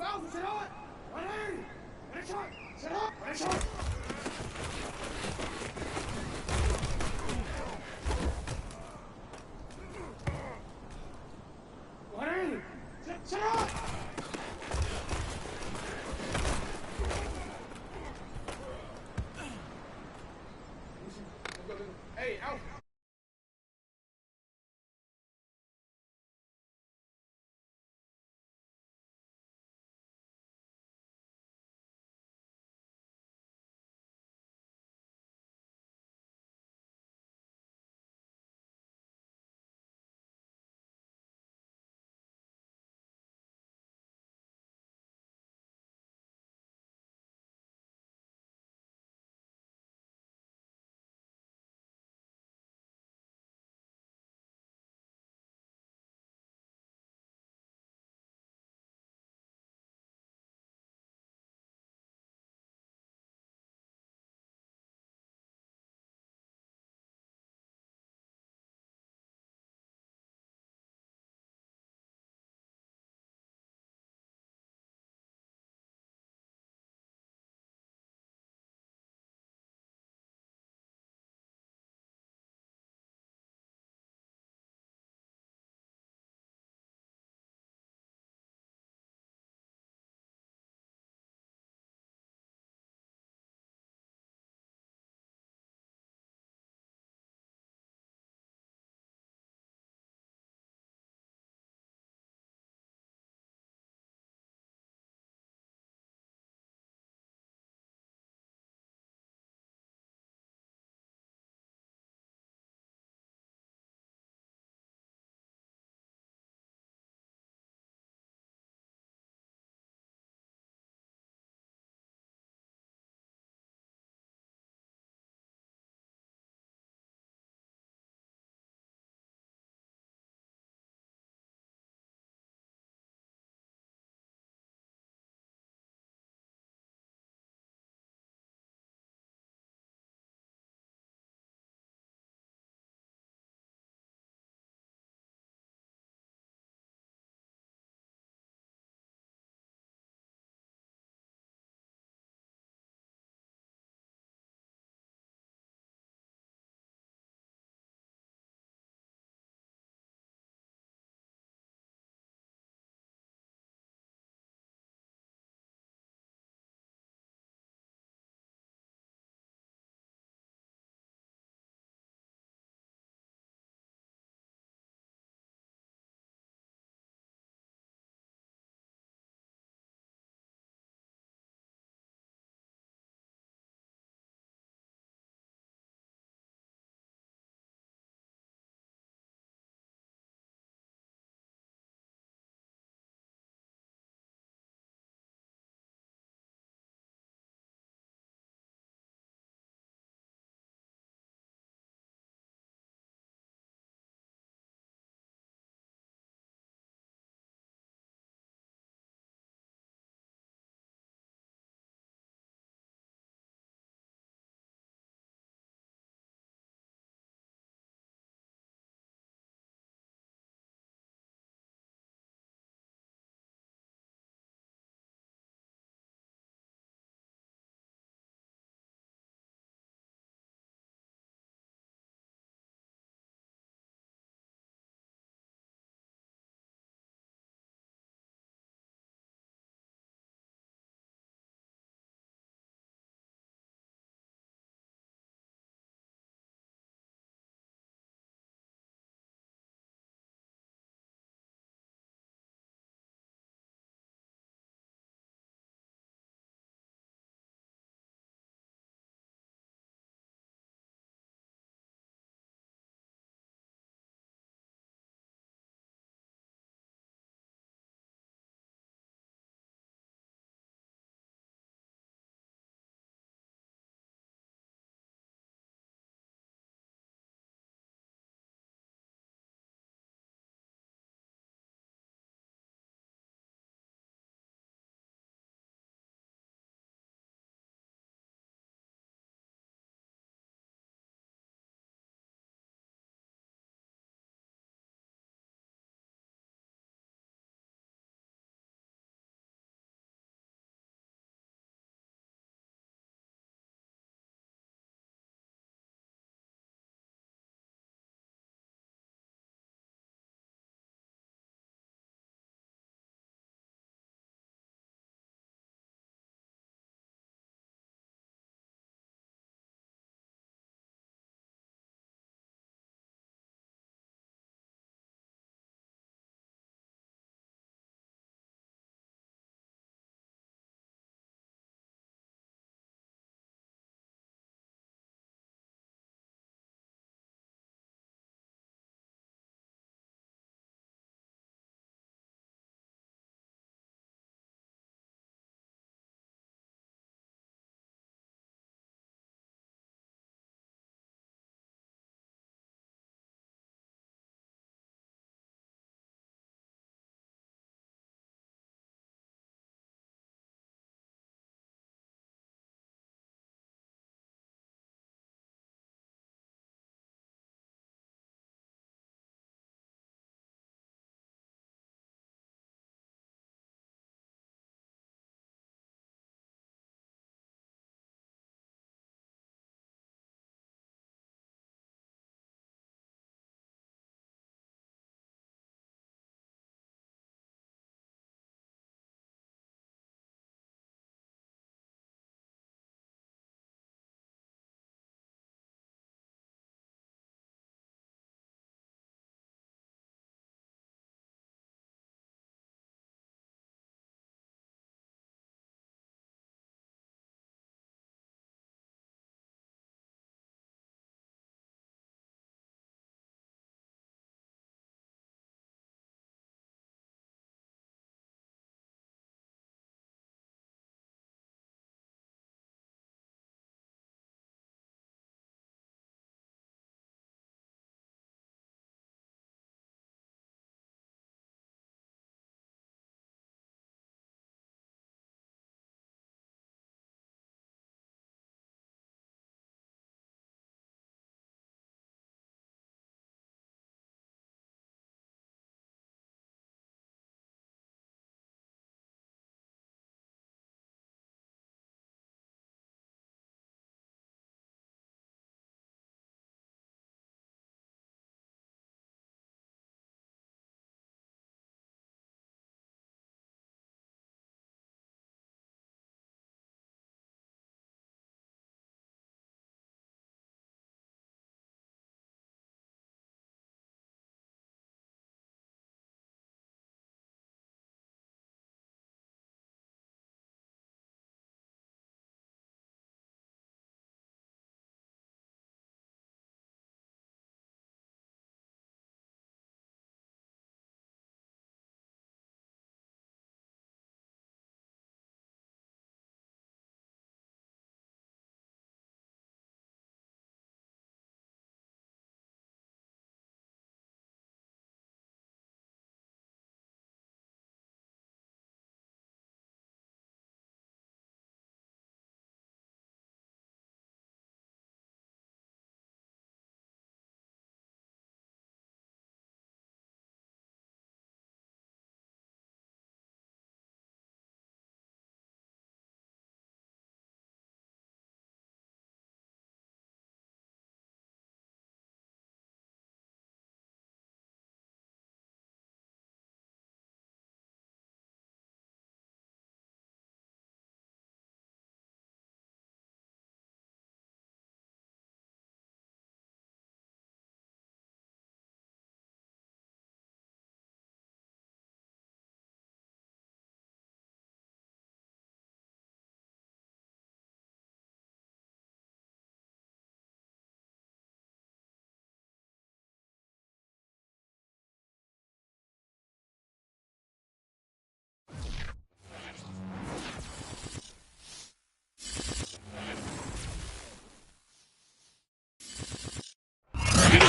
Alpha, sit on! 180! Finish shot! Sit up! Finish shot! Sit up! Hey, Alpha!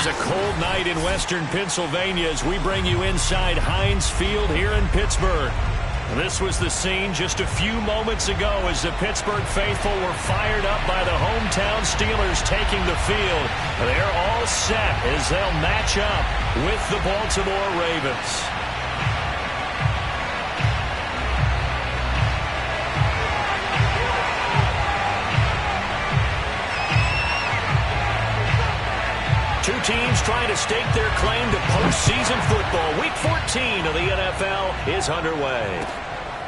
is a cold night in western Pennsylvania as we bring you inside Heinz Field here in Pittsburgh. This was the scene just a few moments ago as the Pittsburgh faithful were fired up by the hometown Steelers taking the field. They're all set as they'll match up with the Baltimore Ravens. Two teams trying to stake their claim to postseason football. Week 14 of the NFL is underway.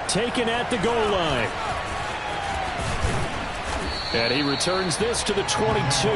Taken at the goal line. And he returns this to the 22.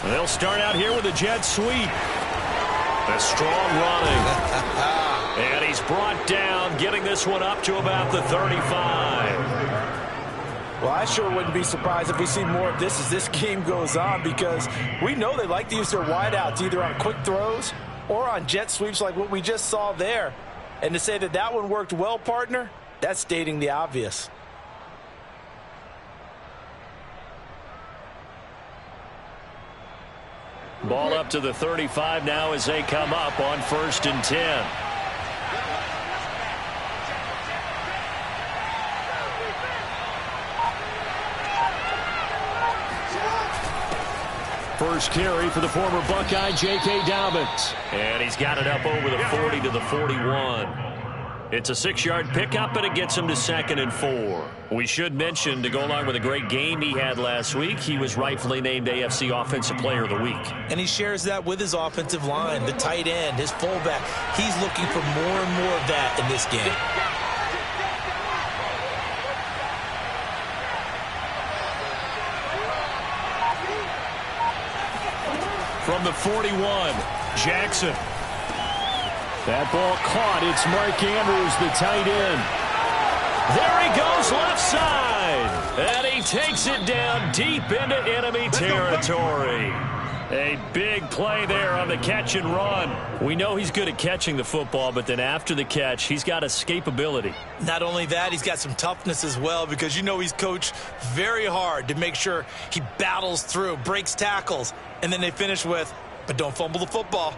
They'll start out here with a jet sweep. A strong running. And he's brought down, getting this one up to about the 35. Well, I sure wouldn't be surprised if we see more of this as this game goes on, because we know they like to use their wideouts either on quick throws or on jet sweeps like what we just saw there. And to say that that one worked well, partner, that's stating the obvious. Ball up to the 35 now as they come up on 1st and 10. First carry for the former Buckeye, J.K. Dobbins. And he's got it up over the 40 to the 41. It's a 6-yard pickup, and it gets him to 2nd and 4. We should mention, to go along with a great game he had last week, he was rightfully named AFC Offensive Player of the Week. And he shares that with his offensive line, the tight end, his fullback. He's looking for more and more of that in this game. From the 41, Jackson. That ball caught. It's Mark Andrews, the tight end. There he goes, left side. And he takes it down deep into enemy territory. A big play there on the catch and run. We know he's good at catching the football, but then after the catch, he's got escapability. Not only that, he's got some toughness as well, because you know he's coached very hard to make sure he battles through, breaks tackles, and then they finish with, but don't fumble the football.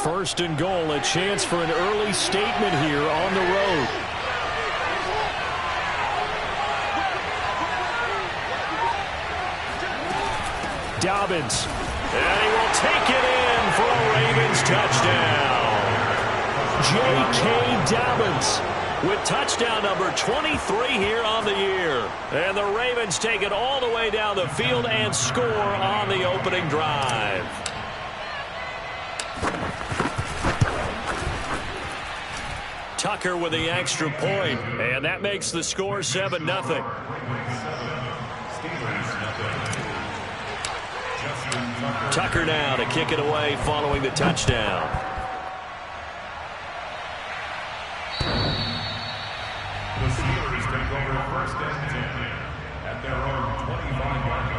First and goal, a chance for an early statement here on the road. Dobbins. And he will take it in for a Ravens touchdown. J.K. Dobbins with touchdown number 23 here on the year. And the Ravens take it all the way down the field and score on the opening drive. Tucker with the extra point, and that makes the score 7-0. Tucker now to kick it away following the touchdown. The Steelers take over 1st and 10 at their own 25-yard line.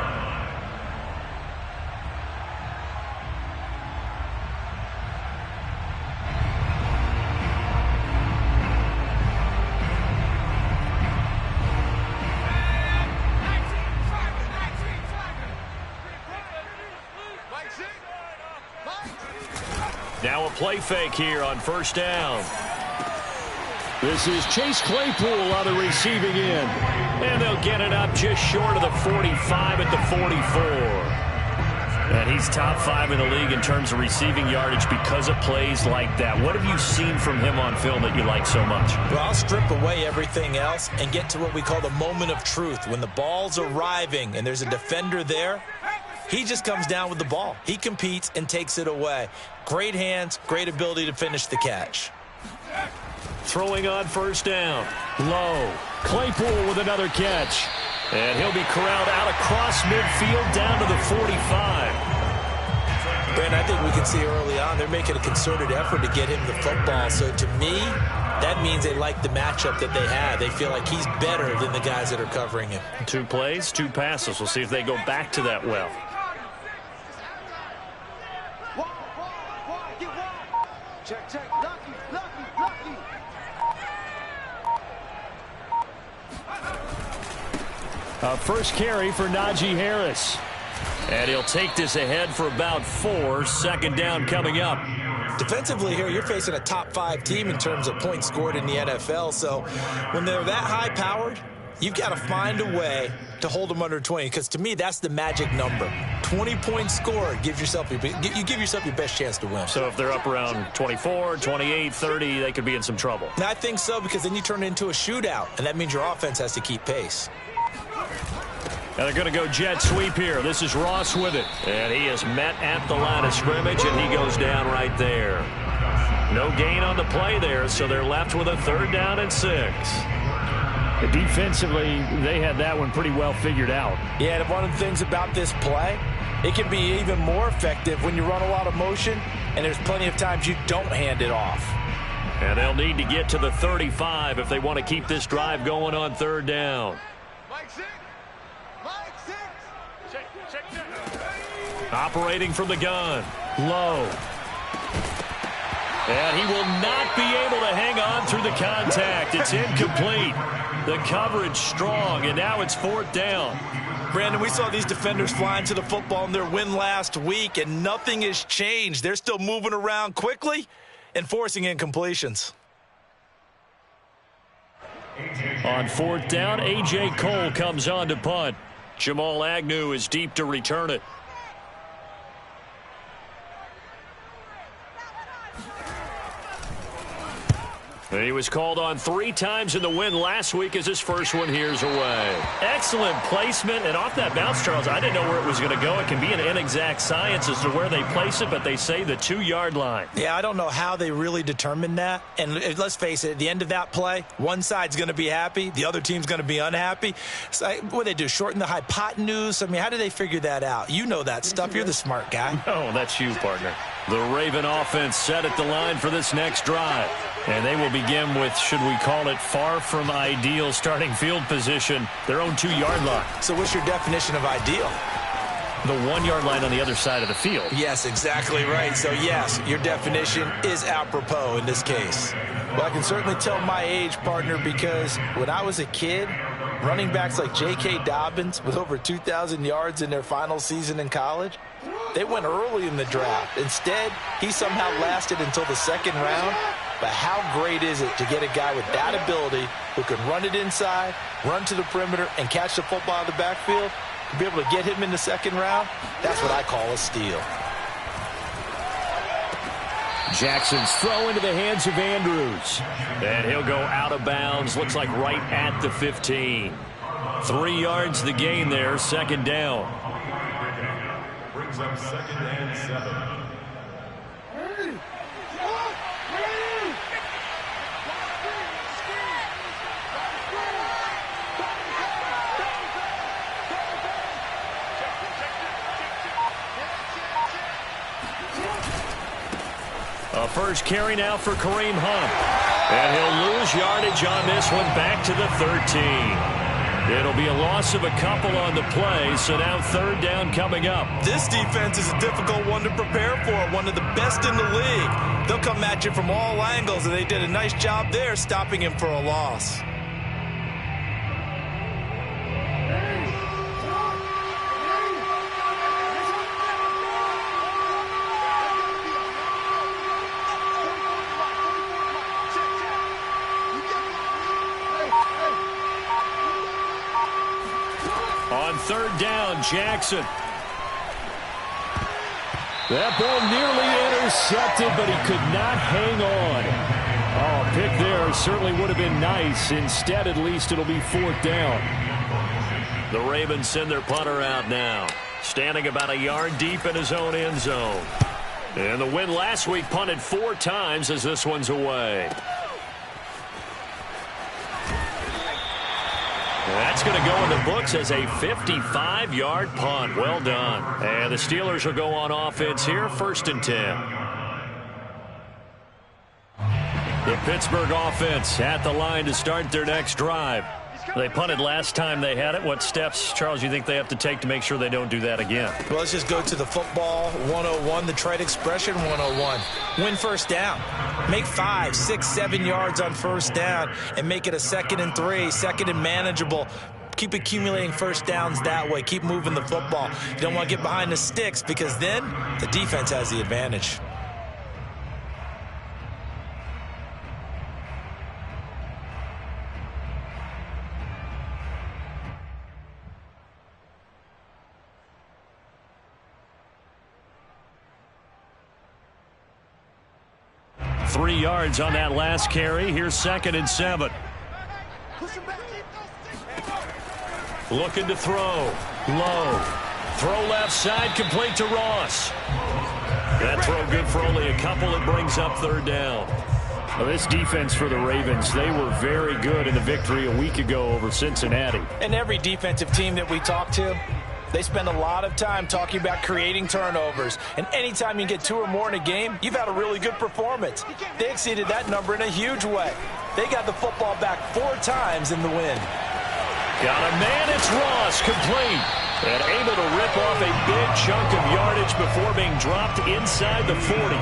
Now a play fake here on 1st down. This is Chase Claypool on the receiving end. And they'll get it up just short of the 45 at the 44. And he's top 5 in the league in terms of receiving yardage because of plays like that. What have you seen from him on film that you like so much? Well, I'll strip away everything else and get to what we call the moment of truth. When the ball's arriving and there's a defender there, he just comes down with the ball. He competes and takes it away. Great hands, great ability to finish the catch. throwing on first down. Low. Claypool with another catch. And he'll be corralled out across midfield down to the 45. Brandon, I think we can see early on they're making a concerted effort to get him the football. So to me, that means they like the matchup that they have. They feel like he's better than the guys that are covering him. 2 plays, 2 passes. We'll see if they go back to that well. Check. Lucky. First carry for Najee Harris. And he'll take this ahead for about 4. Second down coming up. Defensively here, you're facing a top 5 team in terms of points scored in the NFL. So when they're that high-powered, you've got to find a way to hold them under 20. Because to me, that's the magic number. 20 points scored, you give yourself your best chance to win. So if they're up around 24, 28, 30, they could be in some trouble. And I think so, because then you turn it into a shootout, and that means your offense has to keep pace. And they're going to go jet sweep here. This is Ross with it. And he is met at the line of scrimmage, and he goes down right there. No gain on the play there, so they're left with a 3rd down and 6. Defensively, they had that one pretty well figured out. Yeah, and one of the things about this play, it can be even more effective when you run a lot of motion, and there's plenty of times you don't hand it off. And they'll need to get to the 35 if they want to keep this drive going on 3rd down. Operating from the gun. Low. And he will not be able to hang on through the contact. It's incomplete. The coverage strong, and now it's 4th down. Brandon, we saw these defenders flying to the football in their win last week, and nothing has changed. They're still moving around quickly and forcing incompletions. On 4th down, A.J. Cole comes on to punt. Jamal Agnew is deep to return it. He was called on 3 times in the win last week as his first one here's away. Excellent placement, and off that bounce, Charles, I didn't know where it was going to go. It can be an inexact science as to where they place it, but they say the 2-yard line. Yeah, I don't know how they really determined that. And let's face it, at the end of that play, one side's going to be happy, the other team's going to be unhappy. So, what do they do, shorten the hypotenuse? I mean, how do they figure that out? You know that stuff. You're the smart guy. Oh, that's you, partner. The Raven offense set at the line for this next drive. And they will begin with, should we call it, far from ideal starting field position, their own 2-yard line. So what's your definition of ideal? The 1-yard line on the other side of the field. Yes, exactly right. So, yes, your definition is apropos in this case. Well, I can certainly tell my age, partner, because when I was a kid, running backs like J.K. Dobbins with over 2,000 yards in their final season in college, they went early in the draft. Instead, he somehow lasted until the 2nd round. But how great is it to get a guy with that ability who can run it inside, run to the perimeter, and catch the football out of the backfield? To be able to get him in the 2nd round, that's what I call a steal. Jackson's throw into the hands of Andrews. And he'll go out of bounds, looks like right at the 15. 3 yards the gain there, 2nd down. Brings up 2nd and 7. A first carry now for Kareem Hunt. And he'll lose yardage on this one back to the 13. It'll be a loss of a couple on the play, so now 3rd down coming up. This defense is a difficult one to prepare for, one of the best in the league. They'll come at you from all angles, and they did a nice job there stopping him for a loss. On 3rd down, Jackson. That ball nearly intercepted, but he could not hang on. Oh, pick there certainly would have been nice. Instead, at least, it'll be 4th down. The Ravens send their punter out now, standing about a yard deep in his own end zone. And the win last week punted 4 times as this one's away. That's going to go in the books as a 55-yard punt. Well done. And the Steelers will go on offense here, 1st and 10. The Pittsburgh offense at the line to start their next drive. They punted last time they had it. What steps, Charles, you think they have to take to make sure they don't do that again? Well, let's just go to the football 101, the trade expression 101. Win first down. Make 5, 6, 7 yards on first down and make it a 2nd and 3, 2nd and manageable. Keep accumulating first downs that way. Keep moving the football. You don't want to get behind the sticks because then the defense has the advantage. Three yards on that last carry. Here's 2nd and 7. Looking to throw. Low. Throw left side, complete to Ross. That throw good for only a couple. It brings up 3rd down. Well, this defense for the Ravens, they were very good in the victory a week ago over Cincinnati. And every defensive team that we talk to, they spend a lot of time talking about creating turnovers. And anytime you get 2 or more in a game, you've had a really good performance. They exceeded that number in a huge way. They got the football back 4 times in the win. Got a man, it's Ross, complete. And able to rip off a big chunk of yardage before being dropped inside the 40.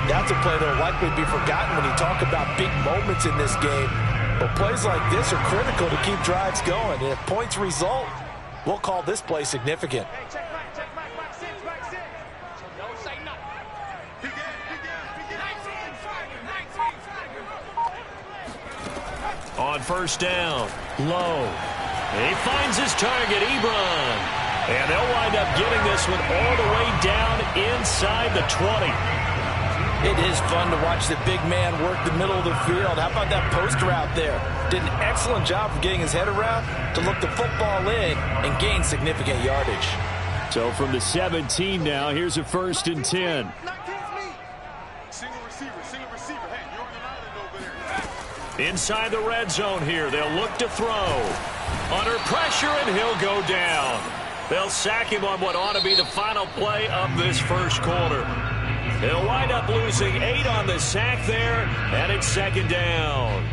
That's a play that will likely be forgotten when you talk about big moments in this game. But plays like this are critical to keep drives going. And if points result, we'll call this play significant. On first down, Low. He finds his target, Ebron. And they'll wind up getting this one all the way down inside the 20. It is fun to watch the big man work the middle of the field. How about that post route there? Did an excellent job of getting his head around to look the football in and gain significant yardage. So from the 17 now, here's a 1st and 10. Inside the red zone here. They'll look to throw. Under pressure, and he'll go down. They'll sack him on what ought to be the final play of this first quarter. They'll wind up losing 8 on the sack there, and it's 2nd down.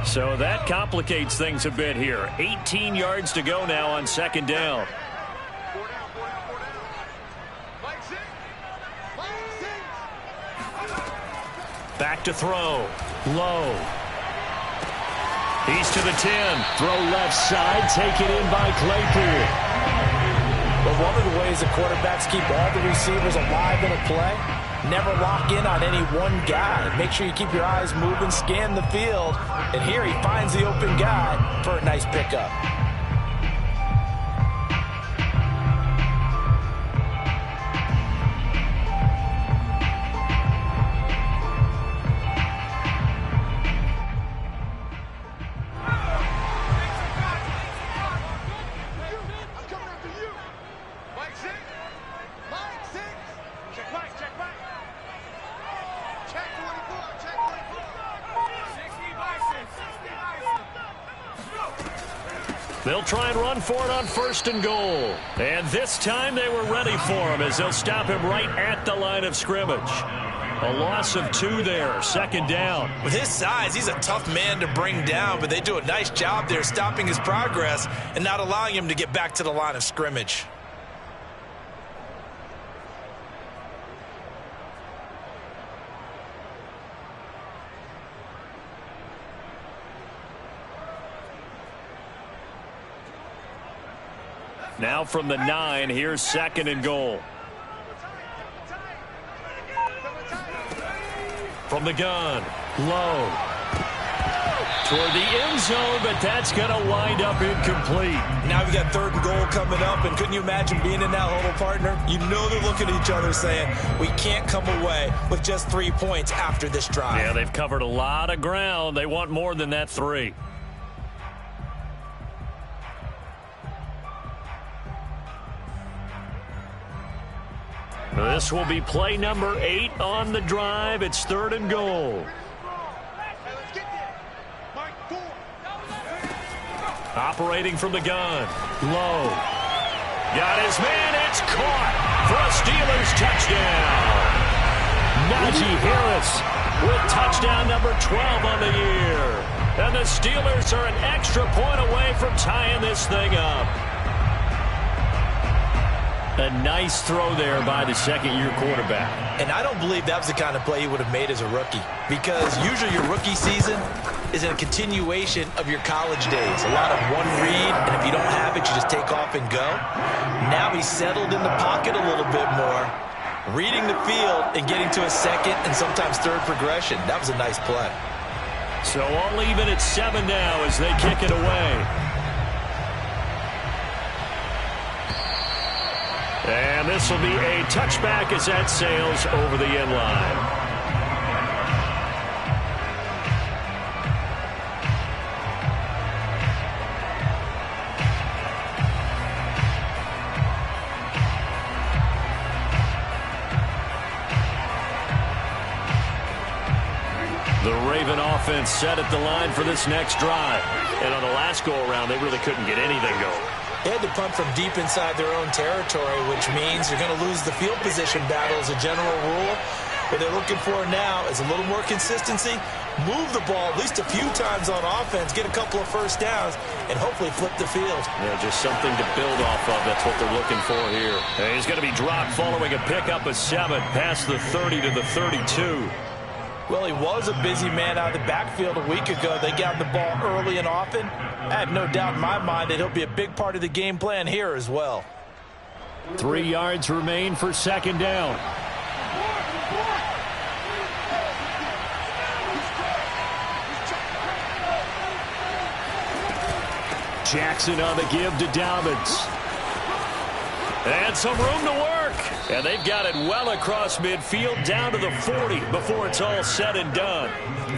So that complicates things a bit here. 18 yards to go now on 2nd down. Back to throw. Low. He's to the 10. Throw left side, taken in by Claypool. But one of the ways the quarterbacks keep all the receivers alive in a play, never lock in on any one guy. Make sure you keep your eyes moving, scan the field. And here he finds the open guy for a nice pickup. They'll try and run for it on 1st and goal. And this time they were ready for him as they'll stop him right at the line of scrimmage. A loss of 2 there, 2nd down. With his size, he's a tough man to bring down, but they do a nice job there stopping his progress and not allowing him to get back to the line of scrimmage. Now from the 9, here's 2nd and goal. From the gun, Low. Toward the end zone, but that's going to wind up incomplete. Now we got 3rd and goal coming up, and couldn't you imagine being in that huddle, partner? You know they're looking at each other saying, we can't come away with just 3 points after this drive. Yeah, they've covered a lot of ground. They want more than that 3. This will be play number 8 on the drive. It's 3rd and goal. Operating from the gun. Low. Got his man. It's caught for a Steelers touchdown. Najee Harris with touchdown number 12 on the year. And the Steelers are an extra point away from tying this thing up. A nice throw there by the second-year quarterback. And I don't believe that was the kind of play he would have made as a rookie, because usually your rookie season is a continuation of your college days. A lot of one read, and if you don't have it, you just take off and go. Now he's settled in the pocket a little bit more, reading the field and getting to a second and sometimes third progression. That was a nice play. So all even at 7 now as they kick it away. And this will be a touchback as that sails over the end line. The Raven offense set at the line for this next drive. And on the last go-around, they really couldn't get anything going. They had to punt from deep inside their own territory, which means you're going to lose the field position battle as a general rule. What they're looking for now is a little more consistency, move the ball at least a few times on offense, get a couple of first downs, and hopefully flip the field. Yeah, just something to build off of. That's what they're looking for here. And he's going to be dropped following a pickup of 7 past the 30 to the 32. Well, he was a busy man out of the backfield a week ago. They got the ball early and often. I have no doubt in my mind that he'll be a big part of the game plan here as well. 3 yards remain for second down. Jackson on the give to Dobbins. And some room to work. And they've got it well across midfield down to the 40 before it's all said and done.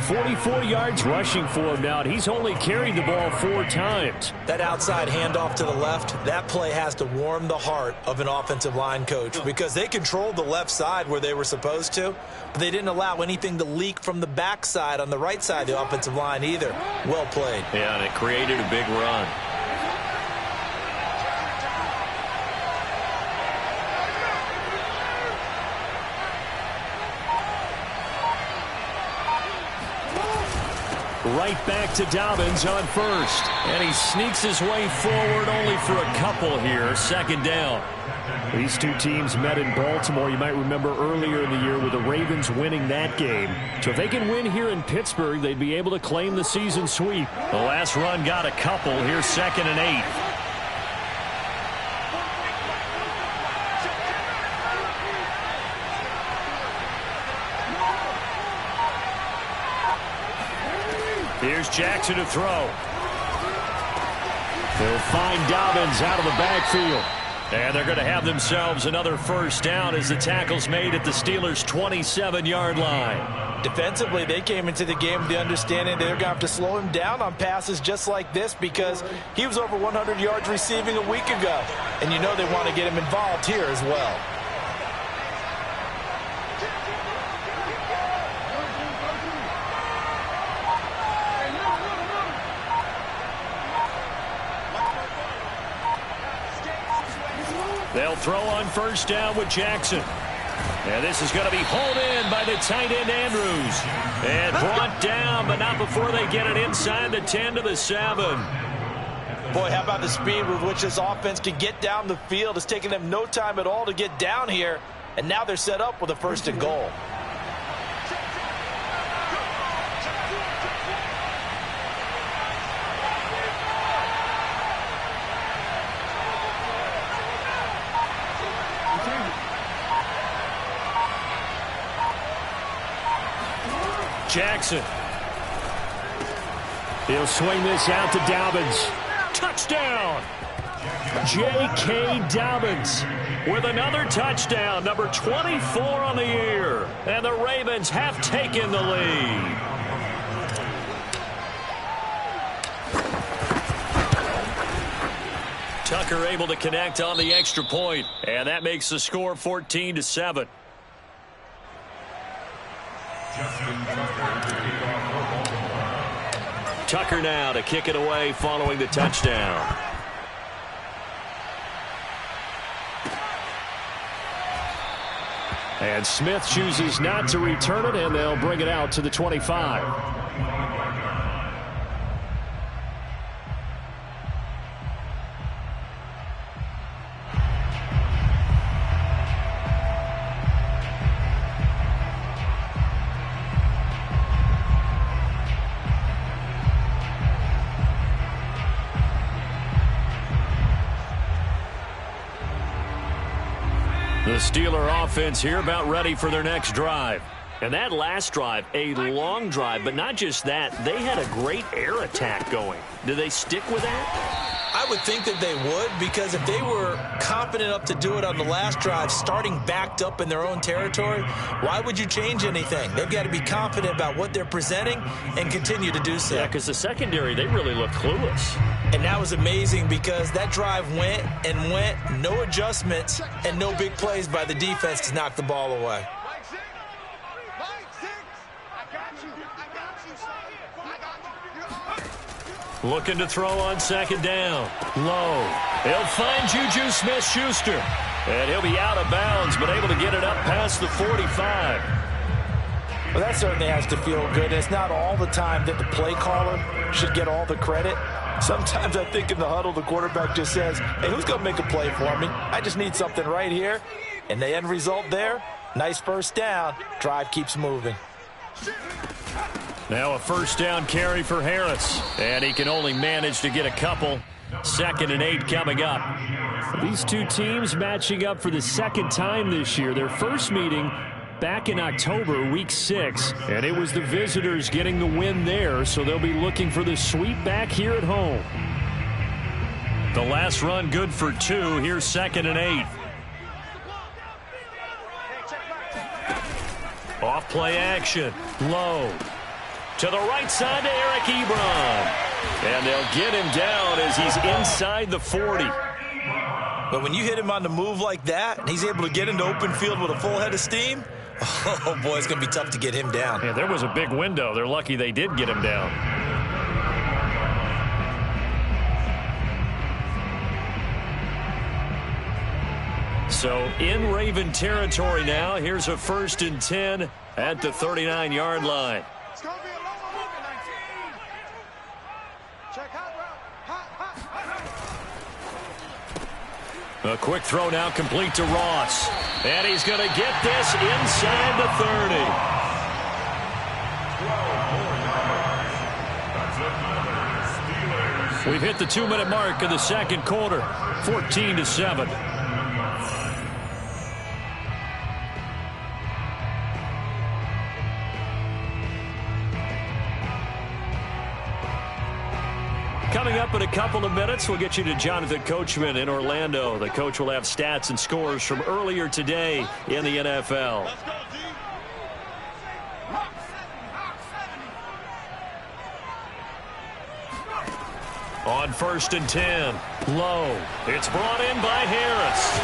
44 yards rushing for him now, and he's only carried the ball 4 times. That outside handoff to the left, that play has to warm the heart of an offensive line coach, because they controlled the left side where they were supposed to, but they didn't allow anything to leak from the backside on the right side of the offensive line either. Well played. Yeah, and it created a big run. Right back to Dobbins on first. And he sneaks his way forward only for a couple here. Second down. These two teams met in Baltimore, you might remember, earlier in the year with the Ravens winning that game. So if they can win here in Pittsburgh, they'd be able to claim the season sweep. The last run got a couple. Here's 2nd and 8. Here's Jackson to throw. They'll find Dobbins out of the backfield. And they're going to have themselves another first down as the tackle's made at the Steelers' 27-yard line. Defensively, they came into the game with the understanding they're going to have to slow him down on passes just like this, because he was over 100 yards receiving a week ago. And you know they want to get him involved here as well. They'll throw on first down with Jackson. And this is going to be hauled in by the tight end Andrews. And brought down, but not before they get it inside the 10 to the 7. Boy, how about the speed with which this offense can get down the field? It's taking them no time at all to get down here. And now they're set up with a 1st and goal. Jackson. He'll swing this out to Dobbins. Touchdown! J.K. Dobbins with another touchdown, number 24 on the year. And the Ravens have taken the lead. Tucker able to connect on the extra point, and that makes the score 14-7. Tucker now to kick it away following the touchdown. And Smith chooses not to return it, and they'll bring it out to the 25. The Steeler offense here about ready for their next drive. And that last drive, a long drive, but not just that. They had a great air attack going. Do they stick with that? I would think that they would, because if they were confident enough to do it on the last drive, starting backed up in their own territory, why would you change anything? They've got to be confident about what they're presenting and continue to do so. Yeah, because the secondary, they really look clueless. And that was amazing because that drive went and went, no adjustments, and no big plays by the defense to knock the ball away. Looking to throw on second down. Low. He'll find Juju Smith-Schuster. And he'll be out of bounds, but able to get it up past the 45. Well, that certainly has to feel good. And it's not all the time that the play caller should get all the credit. Sometimes I think in the huddle, the quarterback just says, hey, who's going to make a play for me? I just need something right here. And the end result there, nice first down. Drive keeps moving. Now a first down carry for Harris. And he can only manage to get a couple. 2nd and 8 coming up. These two teams matching up for the second time this year. Their first meeting back in October, week 6. And it was the visitors getting the win there. So they'll be looking for the sweep back here at home. The last run good for 2. Here's 2nd and 8. Off play action. Low. To the right side to Eric Ebron. And they'll get him down as he's inside the 40. But when you hit him on the move like that, and he's able to get into open field with a full head of steam, oh, boy, it's going to be tough to get him down. Yeah, there was a big window. They're lucky they did get him down. So in Raven territory now. Here's a 1st and 10 at the 39-yard line. It's going to be a long one, 19. Check hot route. A quick throw now complete to Ross. And he's going to get this inside the 30. We've hit the 2-minute mark of the second quarter. 14-7. Coming up in a couple of minutes, we'll get you to Jonathan Coachman in Orlando. The coach will have stats and scores from earlier today in the NFL. On 1st and 10, Low. It's brought in by Harris.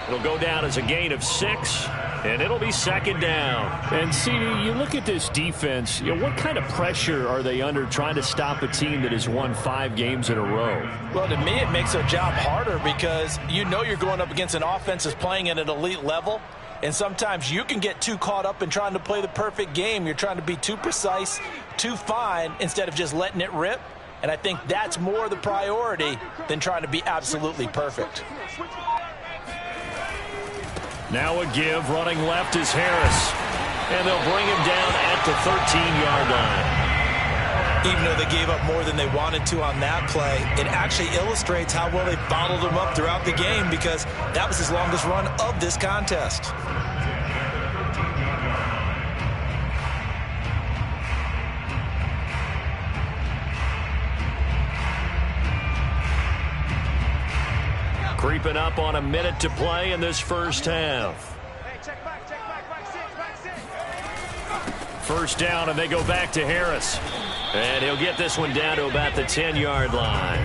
It'll go down as a gain of 6. And it'll be 2nd down. And, CD, you look at this defense, what kind of pressure are they under trying to stop a team that has won 5 games in a row? Well, to me, it makes their job harder because you know you're going up against an offense that's playing at an elite level. And sometimes you can get too caught up in trying to play the perfect game. You're trying to be too precise, too fine, instead of just letting it rip. And I think that's more the priority than trying to be absolutely perfect. Now a give, running left is Harris. And they'll bring him down at the 13-yard line. Even though they gave up more than they wanted to on that play, it actually illustrates how well they bottled him up throughout the game because that was his longest run of this contest. Creeping up on a minute to play in this first half. Hey, check back, back 6. First down, and they go back to Harris. And he'll get this one down to about the 10-yard line.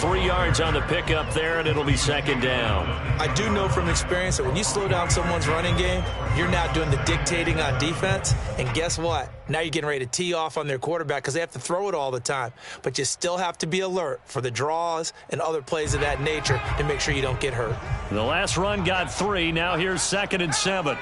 3 yards on the pickup there, and it'll be second down. I do know from experience that when you slow down someone's running game, you're now doing the dictating on defense. And guess what? Now you're getting ready to tee off on their quarterback because they have to throw it all the time. But you still have to be alert for the draws and other plays of that nature to make sure you don't get hurt. The last run got 3. Now here's 2nd and 7.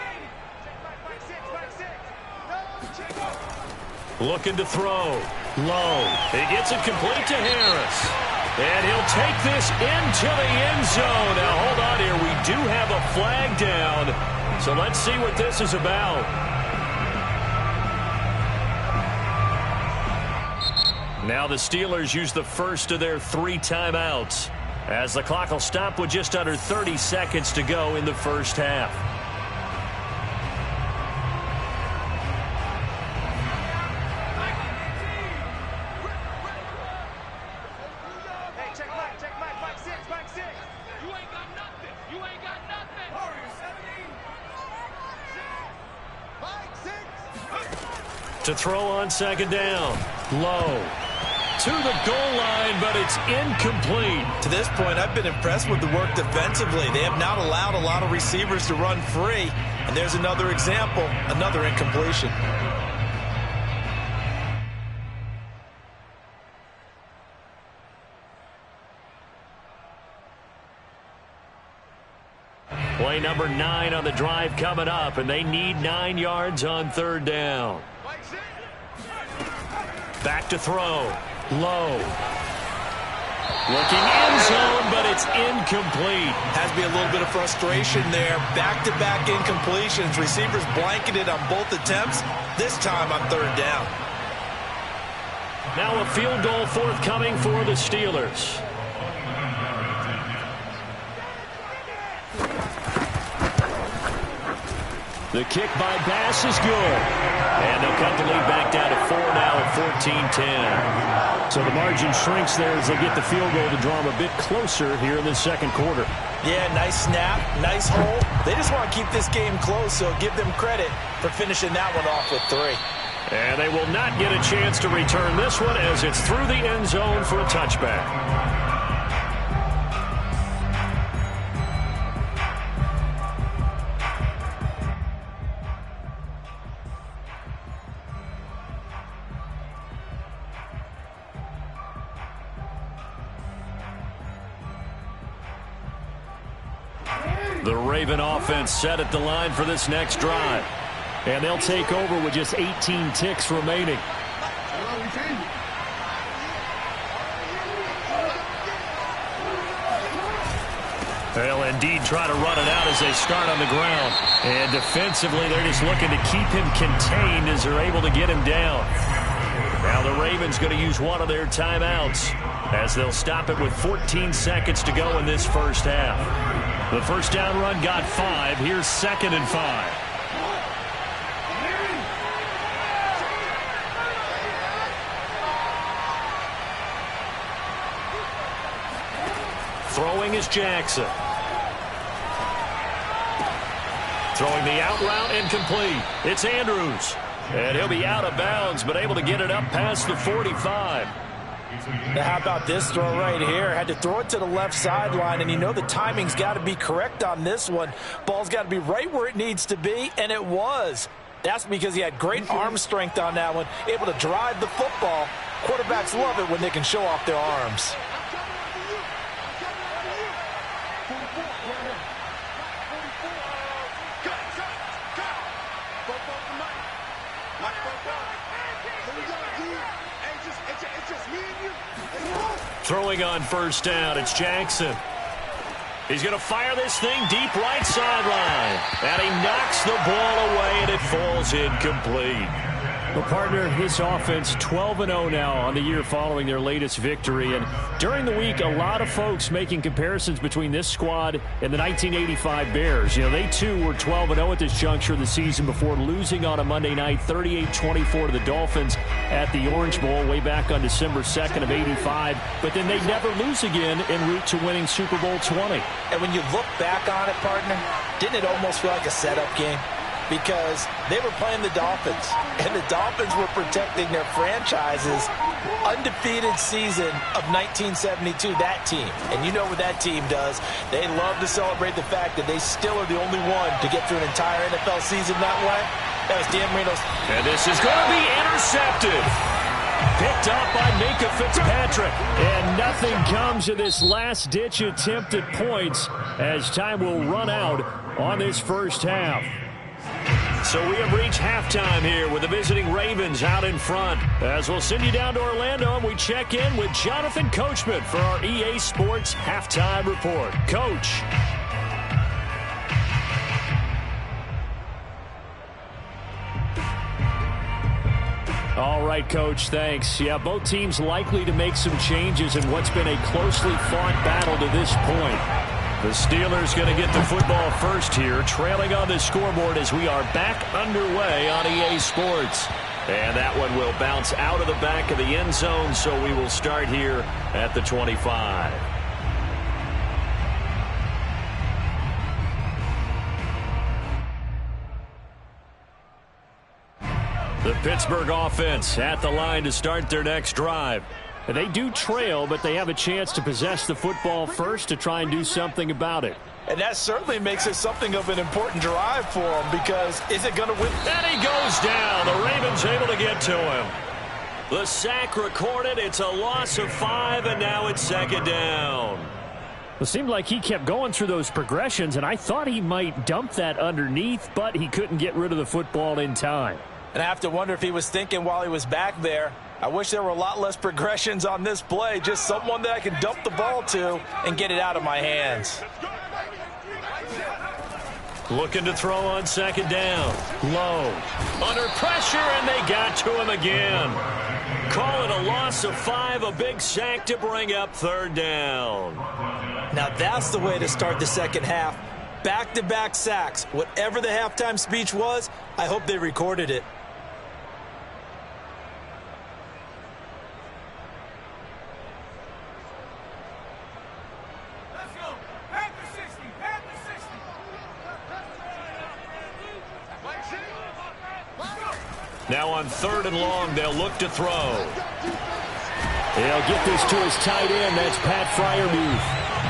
Looking to throw. Low. He gets it complete to Harris. And he'll take this into the end zone. Now, hold on here. We do have a flag down. So let's see what this is about. Now the Steelers use the first of their 3 timeouts, as the clock will stop with just under 30 seconds to go in the first half. To throw on 2nd down. Low. To the goal line, but it's incomplete. To this point, I've been impressed with the work defensively. They have not allowed a lot of receivers to run free. And there's another example, another incompletion. Play number 9 on the drive coming up, and they need 9 yards on 3rd down. Back to throw. Low. Looking end zone, but it's incomplete. Has to be a little bit of frustration there. Back-to-back incompletions. Receivers blanketed on both attempts, this time on 3rd down. Now a field goal forthcoming for the Steelers. The kick by Bass is good. And they'll cut the lead back down to 4 now at 14-10. So the margin shrinks there as they get the field goal to draw them a bit closer here in the 2nd quarter. Yeah, nice snap, nice hole. They just want to keep this game close, so give them credit for finishing that one off with 3. And they will not get a chance to return this one as it's through the end zone for a touchback. The Raven offense set at the line for this next drive. And they'll take over with just 18 ticks remaining. They'll indeed try to run it out as they start on the ground. And defensively, they're just looking to keep him contained as they're able to get him down. Now the Ravens going to use one of their timeouts as they'll stop it with 14 seconds to go in this first half. The first down run got 5. Here's 2nd and 5. Throwing is Jackson. Throwing the out route incomplete. It's Andrews. And he'll be out of bounds, but able to get it up past the 45. Now how about this throw right here? Had to throw it to the left sideline, and you know the timing's got to be correct on this one. Ball's got to be right where it needs to be, and it was. That's because he had great arm strength on that one, able to drive the football. Quarterbacks love it when they can show off their arms. Throwing on first down, it's Jackson. He's going to fire this thing deep right sideline. And he knocks the ball away, and it falls incomplete. Well, partner, his offense 12-0 now on the year following their latest victory. And during the week, a lot of folks making comparisons between this squad and the 1985 Bears. You know, they too were 12-0 at this juncture of the season before losing on a Monday night 38-24 to the Dolphins at the Orange Bowl way back on December 2nd of '85. But then they never lose again en route to winning Super Bowl 20. And when you look back on it, partner, didn't it almost feel like a setup game? Because they were playing the Dolphins, and the Dolphins were protecting their franchises undefeated season of 1972, that team. And you know what that team does. They love to celebrate the fact that they still are the only one to get through an entire NFL season that way. That was Dan Marino's. And this is going to be intercepted. Picked up by Minka Fitzpatrick. And nothing comes of this last-ditch attempt at points as time will run out on this first half. So we have reached halftime here with the visiting Ravens out in front. As we'll send you down to Orlando and we check in with Jonathan Coachman for our EA Sports Halftime Report. Coach. All right, Coach, thanks. Yeah, both teams likely to make some changes in what's been a closely fought battle to this point. The Steelers going to get the football first here, trailing on the scoreboard as we are back underway on EA Sports. And that one will bounce out of the back of the end zone, so we will start here at the 25. The Pittsburgh offense at the line to start their next drive. They do trail, but they have a chance to possess the football first to try and do something about it. And that certainly makes it something of an important drive for them, because is it going to win? And he goes down. The Ravens able to get to him. The sack recorded. It's a loss of 5, and now it's second down. It seemed like he kept going through those progressions, and I thought he might dump that underneath, but he couldn't get rid of the football in time. And I have to wonder if he was thinking while he was back there, I wish there were a lot less progressions on this play, just someone that I can dump the ball to and get it out of my hands. Looking to throw on second down. Low. Under pressure, and they got to him again. Call it a loss of 5, a big sack to bring up third down. Now that's the way to start the second half. Back-to-back sacks. Whatever the halftime speech was, I hope they recorded it. Now on third and long, they'll look to throw. They'll get this to his tight end. That's Pat Freiermuth.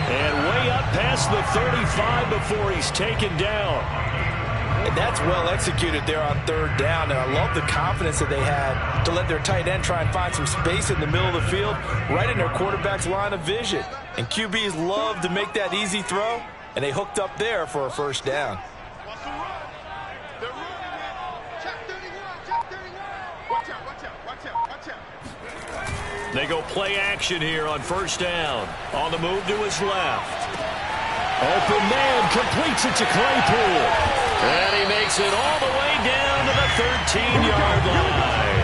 And way up past the 35 before he's taken down. And that's well executed there on third down. And I love the confidence that they had to let their tight end try and find some space in the middle of the field, right in their quarterback's line of vision. And QBs love to make that easy throw, and they hooked up there for a first down. They go play action here on first down. On the move to his left. Open man completes it to Claypool. And he makes it all the way down to the 13-yard line.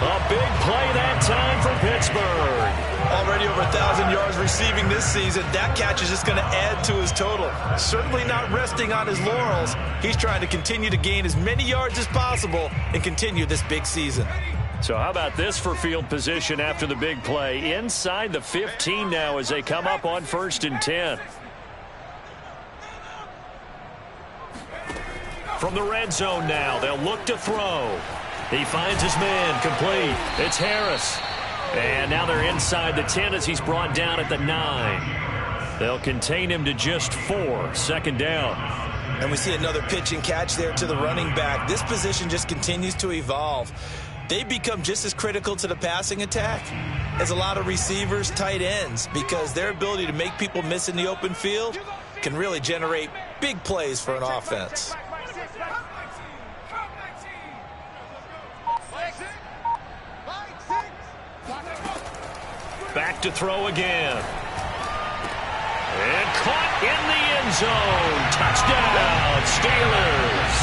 A big play that time for Pittsburgh. Already over 1,000 yards receiving this season. That catch is just going to add to his total. Certainly not resting on his laurels. He's trying to continue to gain as many yards as possible and continue this big season. So how about this for field position after the big play? Inside the 15 now as they come up on 1st and 10. From the red zone now, they'll look to throw. He finds his man, complete. It's Harris. And now they're inside the 10 as he's brought down at the 9. They'll contain him to just 4, second down. And we see another pitch and catch there to the running back. This position just continues to evolve. They become just as critical to the passing attack as a lot of receivers, tight ends, because their ability to make people miss in the open field can really generate big plays for an offense. Back to throw again. And caught in the end zone. Touchdown, Steelers.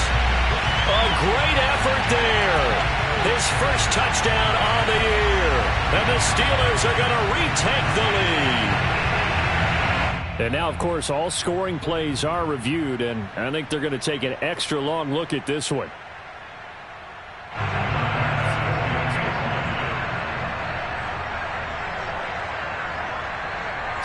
A great effort there. His first touchdown on the year. And the Steelers are going to retake the lead. And now, of course, all scoring plays are reviewed, and I think they're going to take an extra long look at this one.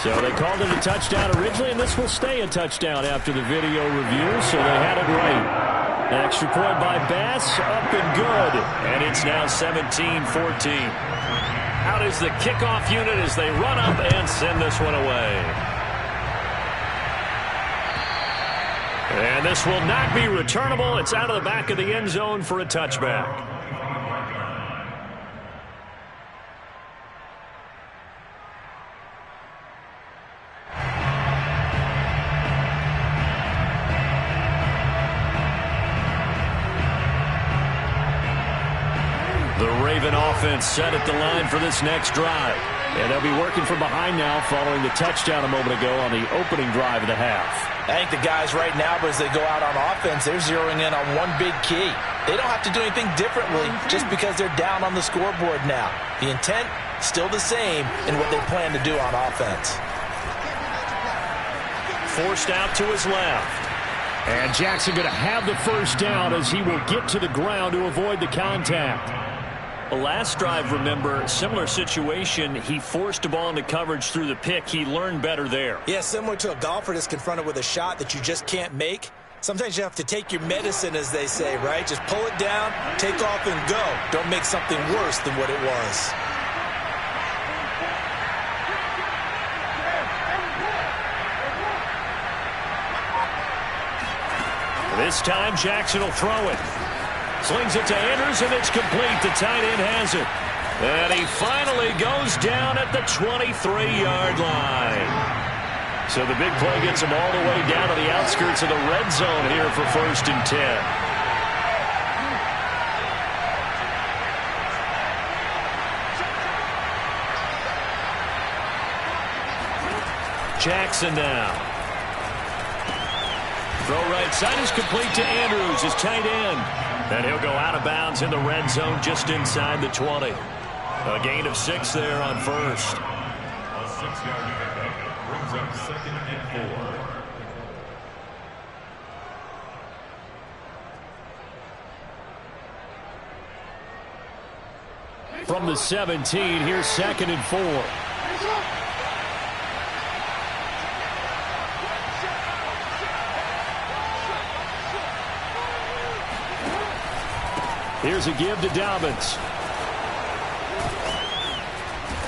So they called it a touchdown originally, and this will stay a touchdown after the video review, so they had it right. Extra point by Bass, up and good. And it's now 17-14. Out is the kickoff unit as they run up and send this one away. And this will not be returnable. It's out of the back of the end zone for a touchback. The Raven offense set at the line for this next drive. And they'll be working from behind now following the touchdown a moment ago on the opening drive of the half. I think the guys right now, as they go out on offense, they're zeroing in on one big key. They don't have to do anything differently just because they're down on the scoreboard now. The intent, still the same in what they plan to do on offense. Forced out to his left. And Jackson going to have the first down as he will get to the ground to avoid the contact. The last drive, remember, similar situation. He forced a ball into coverage through the pick. He learned better there. Yeah, similar to a golfer that's confronted with a shot that you just can't make. Sometimes you have to take your medicine, as they say, right? Just pull it down, take off, and go. Don't make something worse than what it was. This time, Jackson will throw it. Slings it to Andrews, and it's complete. The tight end has it. And he finally goes down at the 23-yard line. So the big play gets him all the way down to the outskirts of the red zone here for 1st and 10. Jackson now. Throw right side is complete to Andrews, his tight end. And he'll go out of bounds in the red zone just inside the 20. A gain of 6 there on first. A 6-yard pickup brings up 2nd and 4. From the 17, here's 2nd and 4. Here's a give to Dobbins.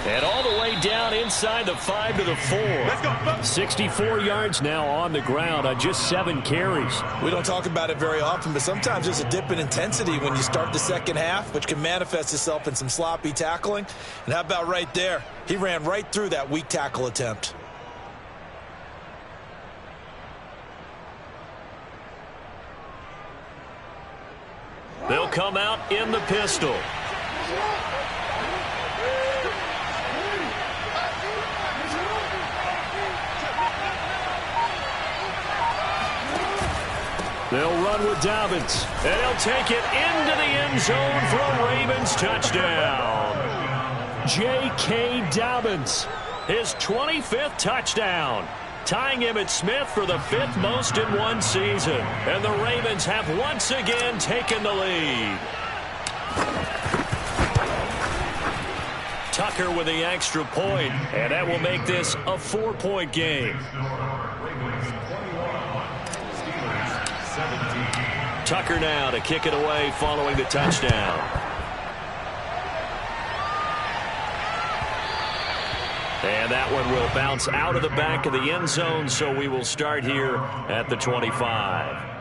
And all the way down inside the 5 to the 4. 64 yards now on the ground on just 7 carries. We don't talk about it very often, but sometimes there's a dip in intensity when you start the second half, which can manifest itself in some sloppy tackling. And how about right there? He ran right through that weak tackle attempt. They'll come out in the pistol. They'll run with Dobbins. And he'll take it into the end zone for a Ravens touchdown. J.K. Dobbins, his 25th touchdown, tying Emmitt Smith for the 5th most in one season. And the Ravens have once again taken the lead. Tucker with the extra point, and that will make this a 4-point game. Tucker now to kick it away following the touchdown. And that one will bounce out of the back of the end zone, so we will start here at the 25.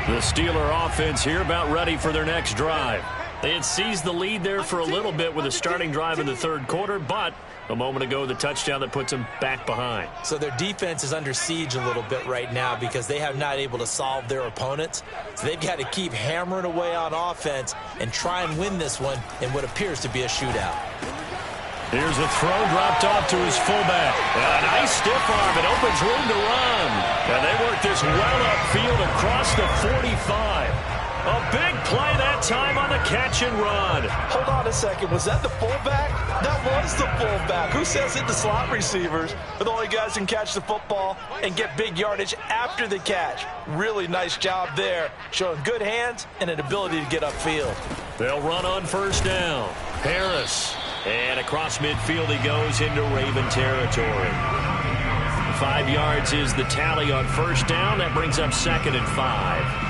The Steeler offense here about ready for their next drive. They had seized the lead there for a little bit with a starting drive in the 3rd quarter, but a moment ago the touchdown that puts them back behind. So their defense is under siege a little bit right now because they have not able to solve their opponents. So they've got to keep hammering away on offense and try and win this one in what appears to be a shootout. Here's a throw dropped off to his fullback. A nice stiff arm. It opens room to run. And they work this well upfield across the 45. A big play that time on the catch and run. Hold on a second. Was that the fullback? That was the fullback. Who says it? The slot receivers are the only guys who can catch the football and get big yardage after the catch. Really nice job there, showing good hands and an ability to get upfield. They'll run on 1st down. Harris And across midfield he goes into Raven territory. 5 yards is the tally on first down. That brings up 2nd and 5.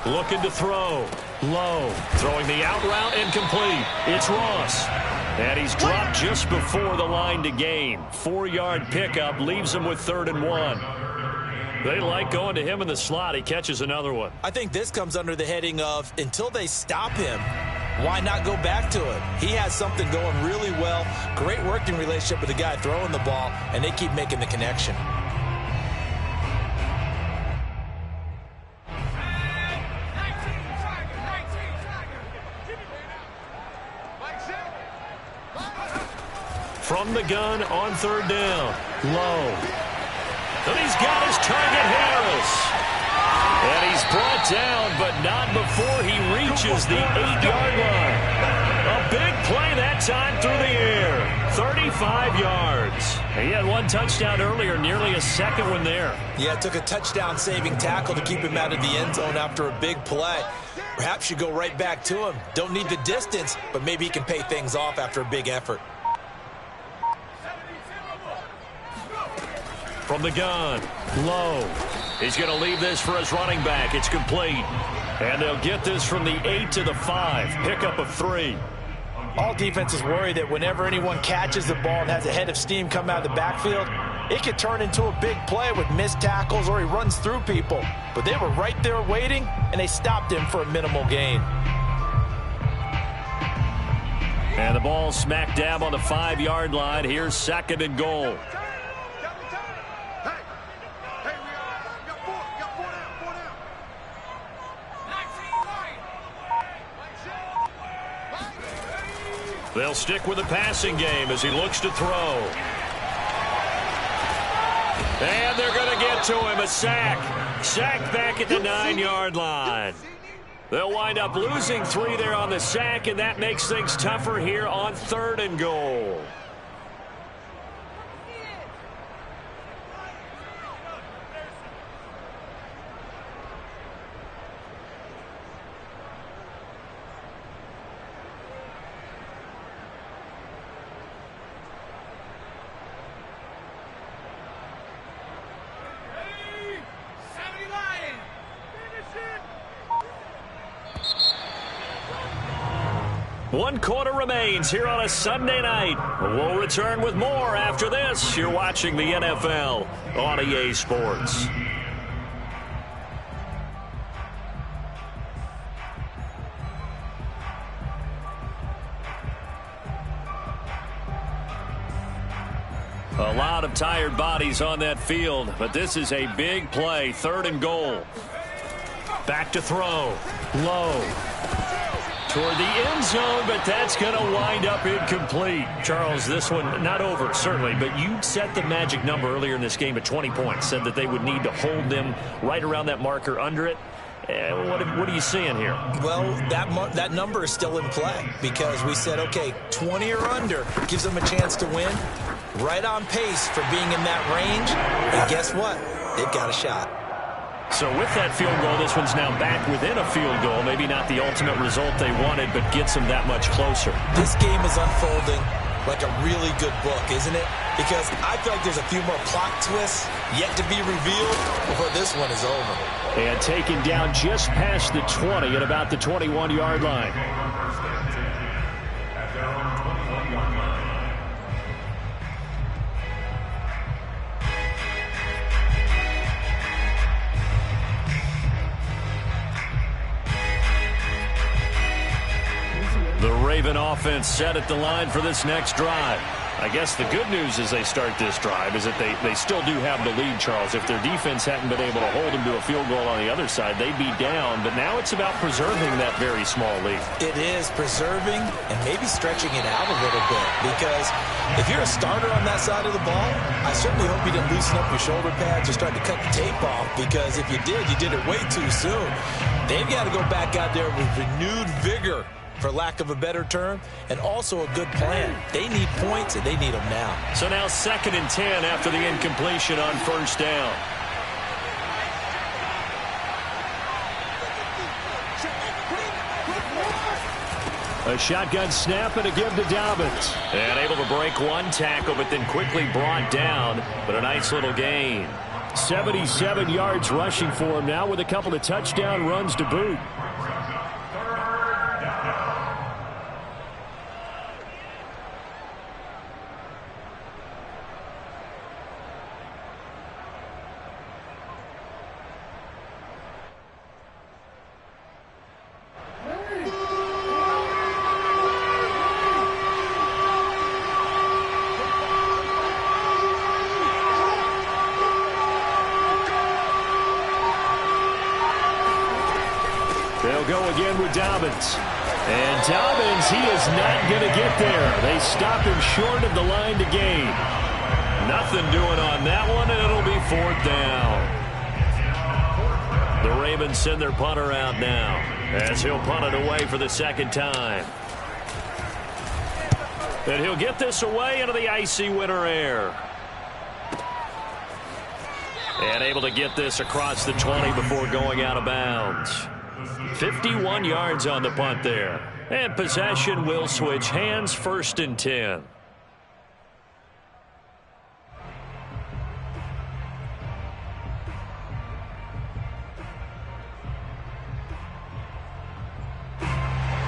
Looking to throw. Low. Throwing the out route incomplete. It's Ross. And he's dropped just before the line to gain. 4-yard pickup leaves him with 3rd and 1. They like going to him in the slot. He catches another one. I think this comes under the heading of until they stop him, why not go back to it? He has something going really well. Great working relationship with the guy throwing the ball, and they keep making the connection. From the gun on 3rd down. Low. And he's got his target, Harris. And he's brought down, but not before he reaches the 8-yard line. A big play that time through the air. 35 yards. He had 1 touchdown earlier, nearly a second one there. Yeah, it took a touchdown-saving tackle to keep him out of the end zone after a big play. Perhaps you go right back to him. Don't need the distance, but maybe he can pay things off after a big effort. From the gun, Low. He's going to leave this for his running back. It's complete. And they'll get this from the 8 to the 5. Pickup of 3. All defenses worry that whenever anyone catches the ball and has a head of steam come out of the backfield, it could turn into a big play with missed tackles or he runs through people. But they were right there waiting, and they stopped him for a minimal gain. And the ball smack dab on the 5-yard line. Here's 2nd and goal. They'll stick with the passing game as he looks to throw. And they're going to get to him. A sack. Sack back at the 9-yard line. They'll wind up losing 3 there on the sack, and that makes things tougher here on 3rd and goal. One quarter remains here on a Sunday night. We'll return with more after this. You're watching the NFL on EA Sports. A lot of tired bodies on that field, but this is a big play. 3rd and goal. Back to throw. Low. Toward the end zone, but that's going to wind up incomplete. Charles, this one not over, certainly, but you set the magic number earlier in this game at 20 points, said that they would need to hold them right around that marker under it. What are you seeing here? Well, that number is still in play because we said, okay, 20 or under gives them a chance to win. Right on pace for being in that range. And guess what? They've got a shot. So with that field goal, this one's now back within a field goal. Maybe not the ultimate result they wanted, but gets them that much closer. This game is unfolding like a really good book, isn't it? Because I feel like there's a few more plot twists yet to be revealed before this one is over. And taken down just past the 20 at about the 21-yard line. Raven offense set at the line for this next drive. I guess the good news as they start this drive is that they still do have the lead, Charles. If their defense hadn't been able to hold them to a field goal on the other side, they'd be down. But now it's about preserving that very small lead. It is preserving and maybe stretching it out a little bit, because if you're a starter on that side of the ball, I certainly hope you didn't loosen up your shoulder pads or start to cut the tape off, because if you did it way too soon. They've got to go back out there with renewed vigor, for lack of a better term, and also a good plan. They need points, and they need them now. So now 2nd and 10 after the incompletion on first down. A shotgun snap and a give to Dobbins. And able to break one tackle, but then quickly brought down. But a nice little gain. 77 yards rushing for him now with a couple of touchdown runs to boot. They'll go again with Dobbins. And Dobbins, he is not going to get there. They stop him short of the line to gain. Nothing doing on that one, and it'll be 4th down. The Ravens send their punter out now, as he'll punt it away for the 2nd time. And he'll get this away into the icy winter air. And able to get this across the 20 before going out of bounds. 51 yards on the punt there. And possession will switch hands, 1st and 10.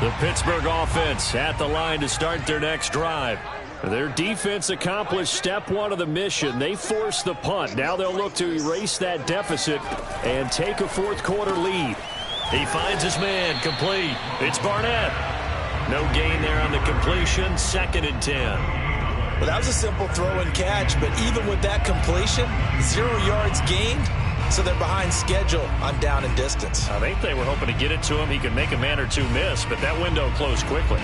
The Pittsburgh offense at the line to start their next drive. Their defense accomplished step 1 of the mission. They forced the punt. Now they'll look to erase that deficit and take a 4th quarter lead. He finds his man, complete. It's Barnett. No gain there on the completion, 2nd and 10. Well, that was a simple throw and catch, but even with that completion, 0 yards gained, so they're behind schedule on down and distance. I think they were hoping to get it to him. He could make a man or two miss, but that window closed quickly.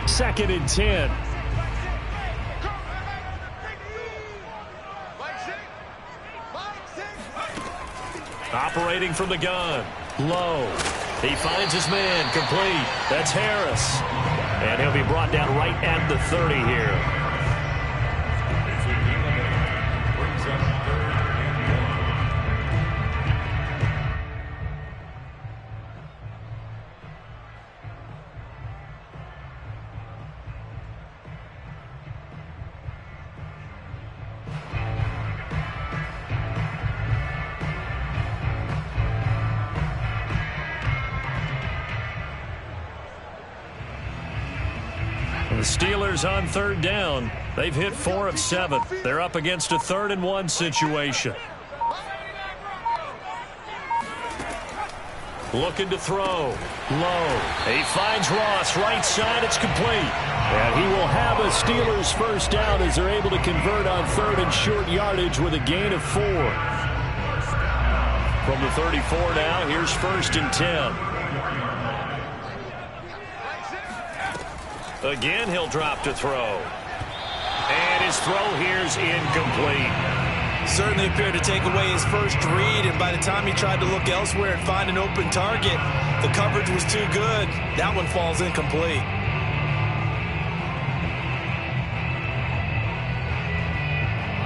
Second and 10. Operating from the gun. Low. He finds his man, complete. That's Harris. And he'll be brought down right at the 30 here. The Steelers on 3rd down. They've hit 4 of 7. They're up against a 3rd and 1 situation. Looking to throw. Low. He finds Ross. Right side. It's complete. And he will have a Steelers 1st down as they're able to convert on 3rd and short yardage with a gain of 4. From the 34 now, here's 1st and 10. Again, he'll drop to throw. And his throw here's incomplete. Certainly appeared to take away his first read, and by the time he tried to look elsewhere and find an open target, the coverage was too good. That one falls incomplete.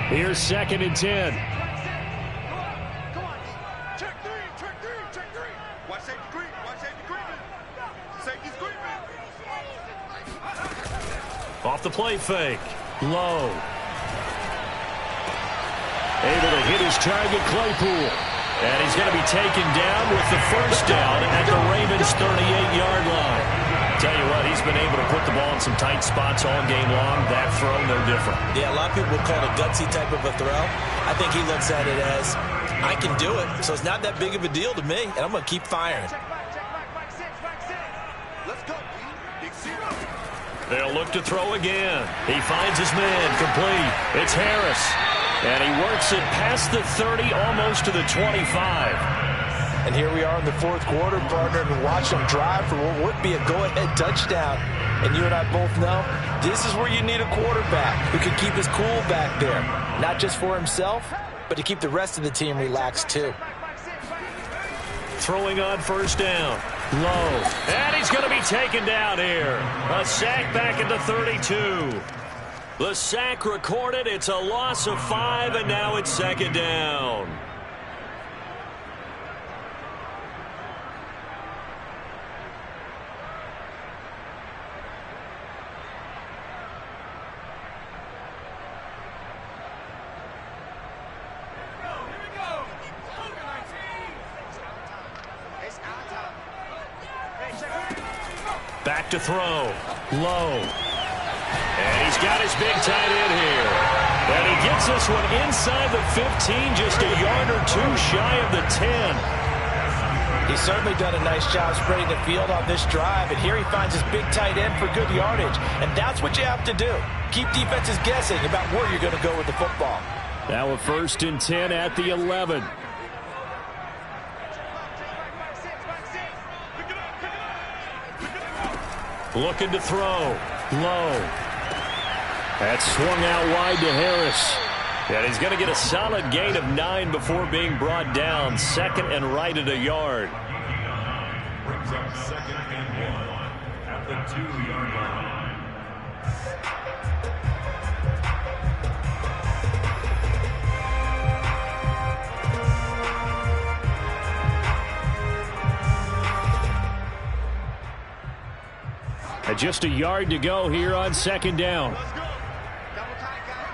Here's 2nd and 10. Come on. Check three. Watch safety creeping. Safety's creeping. Off the play fake. Low. Able to hit his target, Claypool. And he's going to be taken down with the 1st down at the Ravens' 38-yard line. Tell you what, he's been able to put the ball in some tight spots all game long. That throw, no different. Yeah, a lot of people would call it a gutsy type of a throw. I think he looks at it as, I can do it, so it's not that big of a deal to me, and I'm going to keep firing. Let's go. Big zero. They'll look to throw again. He finds his man, complete. It's Harris. And he works it past the 30, almost to the 25. And here we are in the fourth quarter, partner, and watch him drive for what would be a go-ahead touchdown. And you and I both know this is where you need a quarterback who can keep his cool back there. Not just for himself, but to keep the rest of the team relaxed too. Throwing on first down. Low. And he's going to be taken down here. A sack back at the 32. The sack recorded. It's a loss of 5, and now it's second down. Back to throw. Low. And he's got his big tight end here. And he gets this one inside the 15, just a yard or two shy of the 10. He's certainly done a nice job spreading the field on this drive, and here he finds his big tight end for good yardage. And that's what you have to do. Keep defenses guessing about where you're going to go with the football. Now a 1st and 10 at the 11. Looking to throw. Low. That's swung out wide to Harris. And he's going to get a solid gain of 9 before being brought down. Second and right at a yard. Brings up 2nd and 1 at the 2-yard line. Just a yard to go here on second down. Let's go. Double tight guy.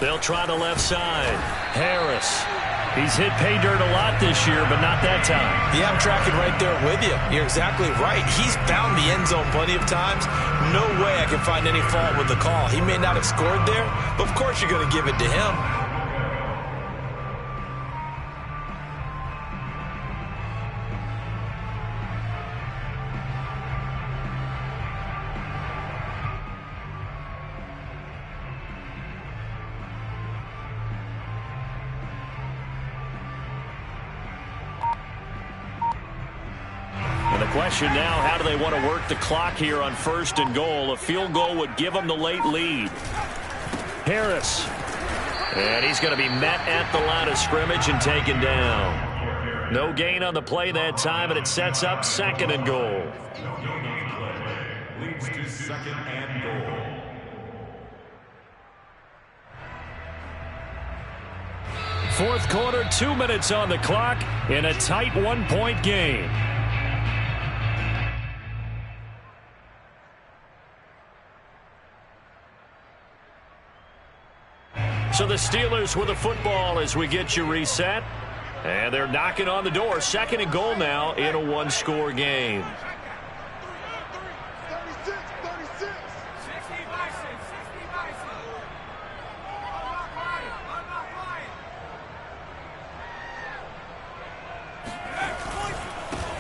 They'll try the left side. Harris. He's hit pay dirt a lot this year, but not that time. Yeah, I'm tracking right there with you. You're exactly right. He's found the end zone plenty of times. No way I can find any fault with the call. He may not have scored there, but of course you're going to give it to him. Question now, how do they want to work the clock here on 1st and goal? A field goal would give them the late lead. Harris. And he's going to be met at the line of scrimmage and taken down. No gain on the play that time, and it sets up 2nd and goal. Leads to 2nd and goal. Fourth quarter, 2 minutes on the clock in a tight 1-point game. So the Steelers with the football as we get you reset. And they're knocking on the door. 2nd and goal now in a 1-score game. 36. 60 Bison.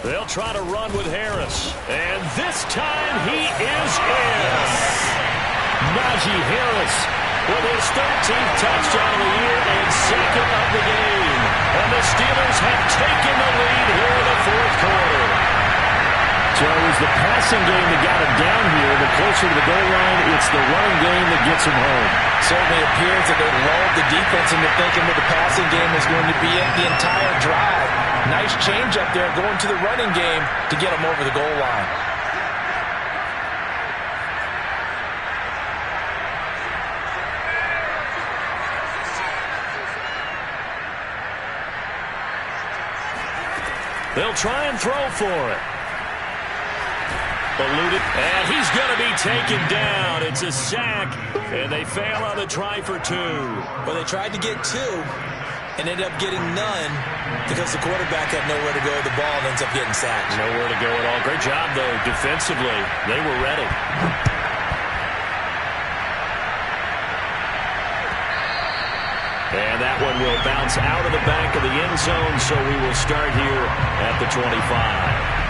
They'll try to run with Harris. And this time he is in. Najee Harris with his 13th touchdown of the year and 2nd of the game. And the Steelers have taken the lead here in the fourth quarter. So it was the passing game that got him down here, but closer to the goal line, it's the running game that gets him home. Certainly appears that they lulled the defense into thinking that the passing game is going to be it the entire drive. Nice change up there going to the running game to get them over the goal line. They'll try and throw for it. Eluded, and he's going to be taken down. It's a sack, and they fail on the try for 2. Well, they tried to get 2, and ended up getting none because the quarterback had nowhere to go with the ball and ends up getting sacked. Nowhere to go at all. Great job, though, defensively. They were ready. And that one will bounce out of the back of the end zone, so we will start here at the 25.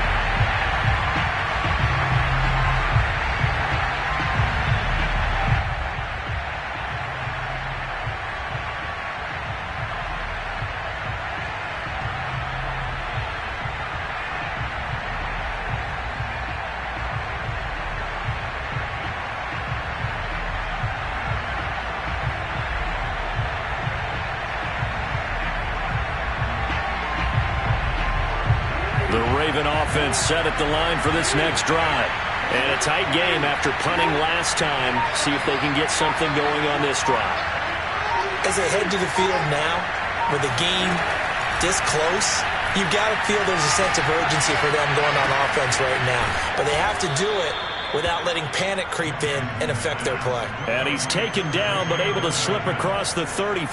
Offense set at the line for this next drive. And a tight game after punting last time. See if they can get something going on this drive. As they head to the field now, with the game this close, you've got to feel there's a sense of urgency for them going on offense right now. But they have to do it without letting panic creep in and affect their play. And he's taken down, but able to slip across the 35.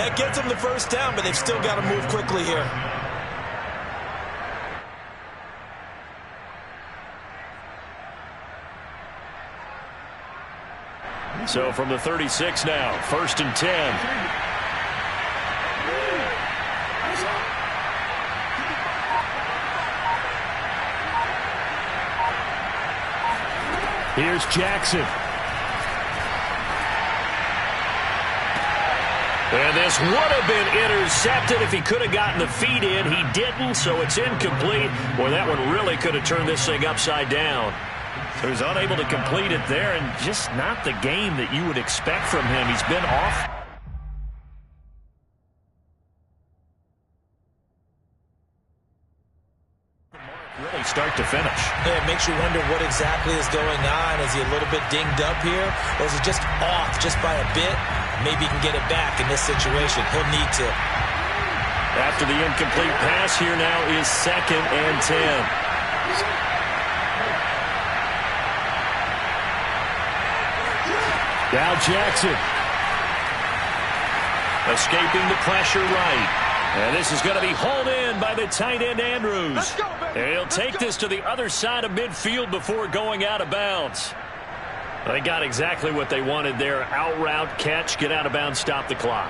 That gets them the first down, but they've still got to move quickly here. So from the 36 now, 1st and 10. Here's Jackson. And this would have been intercepted if he could have gotten the feet in. He didn't, so it's incomplete. Boy, that one really could have turned this thing upside down. So he's unable to complete it there, and just not the game that you would expect from him. He's been off. Really start to finish. Yeah, it makes you wonder what exactly is going on. Is he a little bit dinged up here, or is he just off just by a bit? Maybe he can get it back in this situation. He'll need to. After the incomplete pass, here now is 2nd and 10. Now Jackson. Escaping the pressure right. And this is going to be hauled in by the tight end Andrews. Let's go, baby. And he'll take this to the other side of midfield before going out of bounds. They got exactly what they wanted there. Out route, catch, get out of bounds, stop the clock.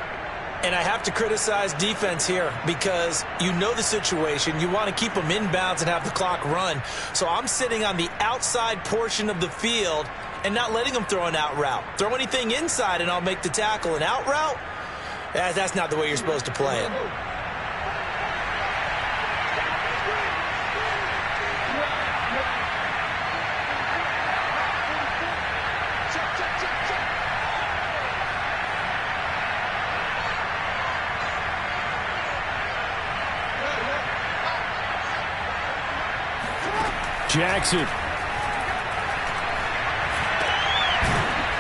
And I have to criticize defense here because you know the situation. You want to keep them inbounds and have the clock run. So I'm sitting on the outside portion of the field and not letting them throw an out route. Throw anything inside and I'll make the tackle. An out route? That's not the way you're supposed to play it. Jackson.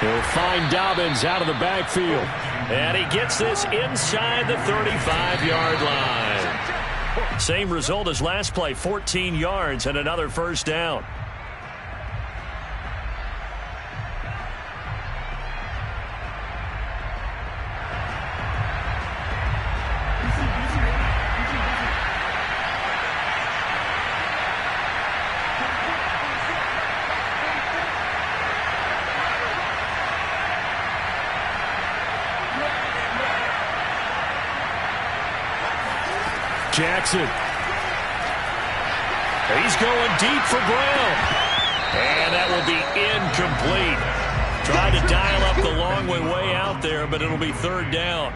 He'll find Dobbins out of the backfield. And he gets this inside the 35-yard line. Same result as last play, 14 yards and another first down. Jackson. He's going deep for Brown. And that will be incomplete. Trying to dial up the long way out there, but it'll be 3rd down.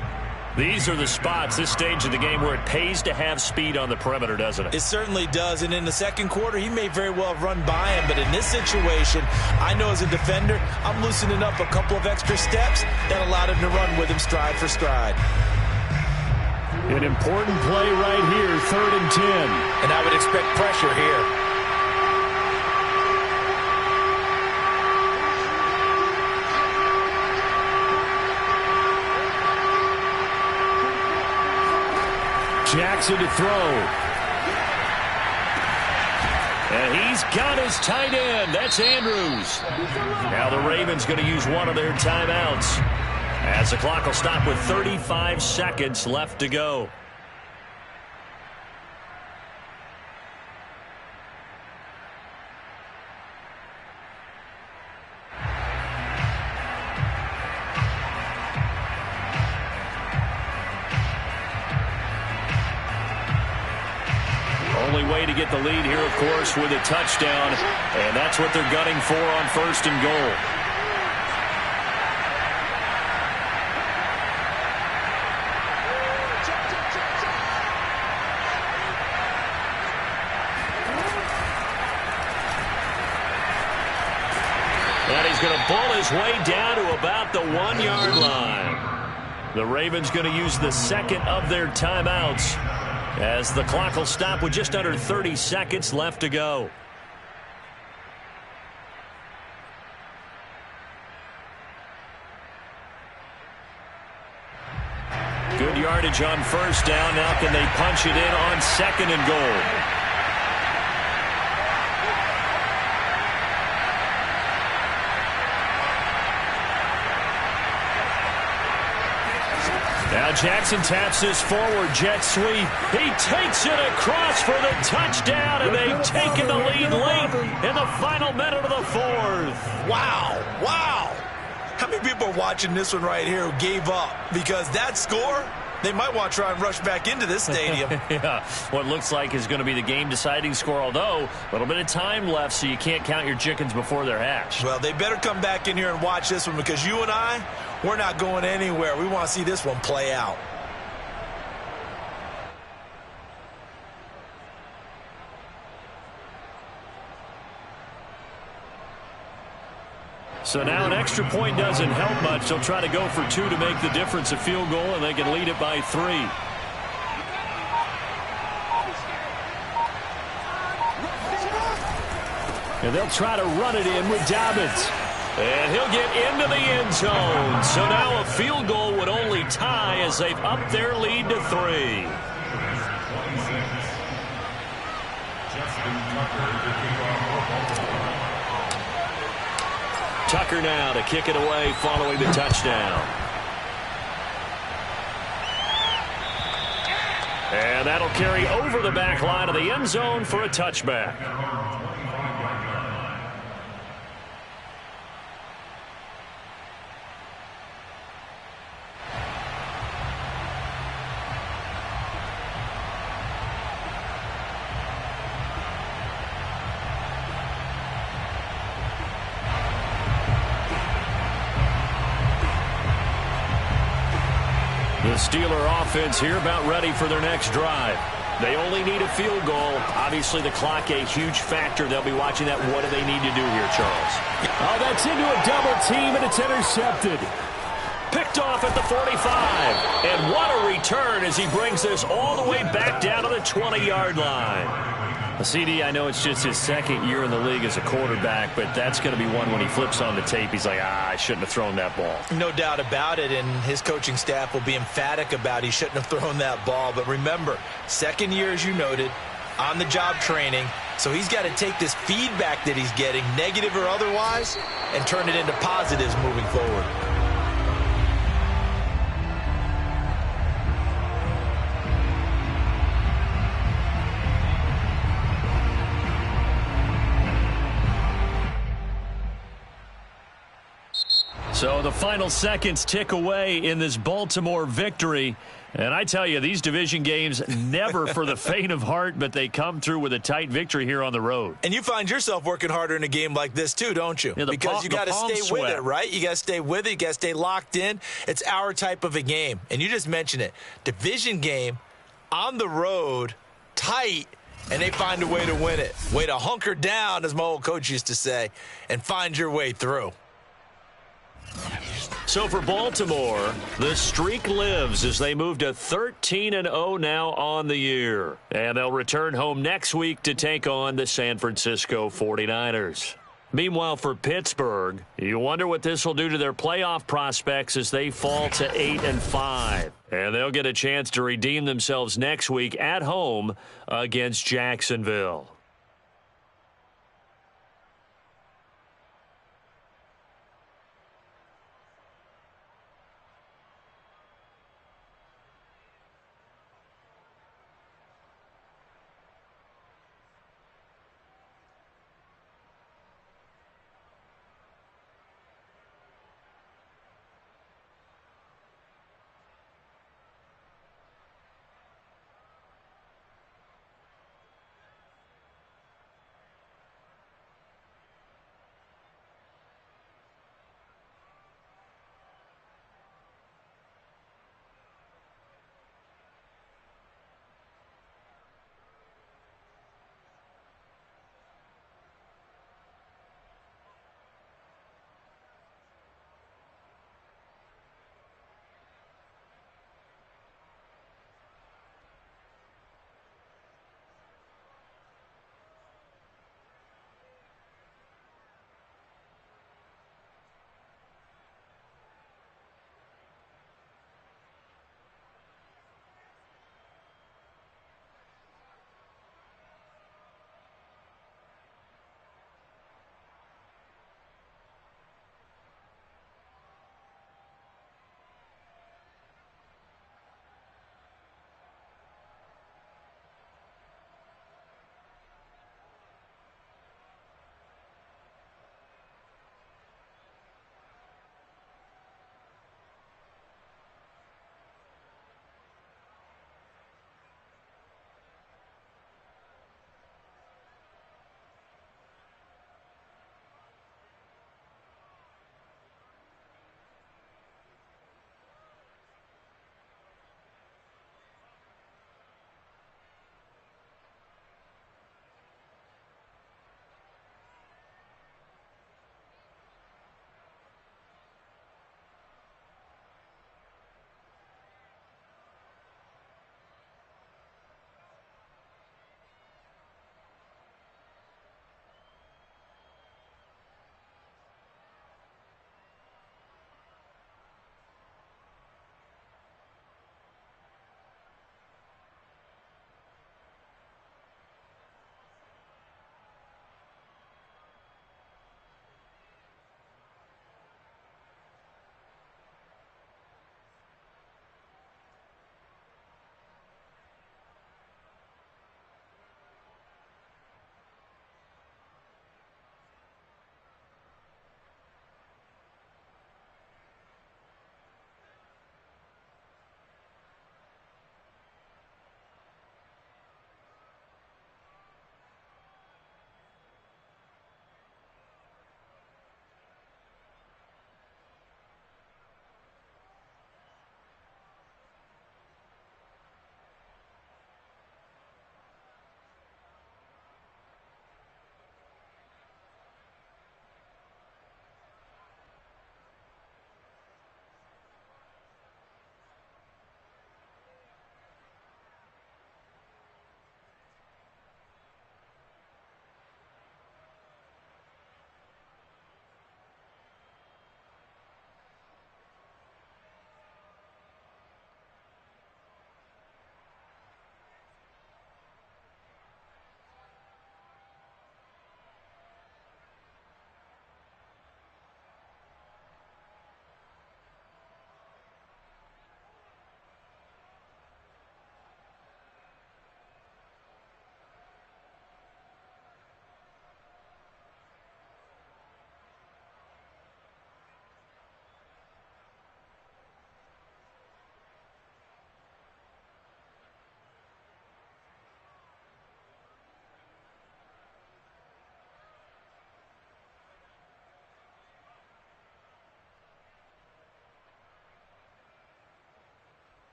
These are the spots, this stage of the game, where it pays to have speed on the perimeter, doesn't it? It certainly does. And in the second quarter, he may very well have run by him. But in this situation, I know as a defender, I'm loosening up a couple of extra steps that allowed him to run with him stride for stride. An important play right here, 3rd and 10. And I would expect pressure here. Jackson to throw. And he's got his tight end. That's Andrews. Now the Ravens going to use one of their timeouts. as the clock will stop with 35 seconds left to go. Only way to get the lead here, of course, with a touchdown, and that's what they're gunning for on 1st and goal. And he's going to pull his way down to about the 1-yard line. The Ravens going to use the second of their timeouts, as the clock will stop with just under 30 seconds left to go. Good yardage on 1st down. Now can they punch it in on 2nd and goal? Now Jackson taps this forward jet sweep. He takes it across for the touchdown, and they've taken the lead late in the final minute of the 4th. Wow. Wow. How many people are watching this one right here who gave up? Because that score, they might want to try and rush back into this stadium. Yeah, what looks like is going to be the game-deciding score, although a little bit of time left, so you can't count your chickens before they're hatched. Well, they better come back in here and watch this one, because you and I, we're not going anywhere. We want to see this one play out. So now an extra point doesn't help much. They'll try to go for 2 to make the difference a field goal, and they can lead it by 3. And they'll try to run it in with Dobbins. And he'll get into the end zone. So now a field goal would only tie as they've upped their lead to 3. Tucker now to kick it away following the touchdown. And that'll carry over the back line of the end zone for a touchback. The Steeler offense here about ready for their next drive. They only need a field goal. Obviously, the clock a huge factor. They'll be watching that. What do they need to do here, Charles? Oh, that's into a double team, and it's intercepted. Picked off at the 45. And what a return as he brings this all the way back down to the 20-yard line. CD, I know it's just his 2nd year in the league as a quarterback, but that's going to be one when he flips on the tape. He's like, I shouldn't have thrown that ball. No doubt about it, and his coaching staff will be emphatic about he shouldn't have thrown that ball. But remember, 2nd year, as you noted, on-the-job training, so he's got to take this feedback that he's getting, negative or otherwise, and turn it into positives moving forward. So the final seconds tick away in this Baltimore victory. And I tell you, these division games never for the faint of heart, but they come through with a tight victory here on the road. And you find yourself working harder in a game like this too, don't you? Yeah, because you got to stay with it, right? You got to stay with it. You got to stay locked in. It's our type of a game. And you just mentioned it. Division game, on the road, tight, and they find a way to win it. Way to hunker down, as my old coach used to say, and find your way through. So for Baltimore, the streak lives as they move to 13-0 now on the year. And they'll return home next week to take on the San Francisco 49ers. Meanwhile, for Pittsburgh, you wonder what this will do to their playoff prospects as they fall to 8-5. And they'll get a chance to redeem themselves next week at home against Jacksonville.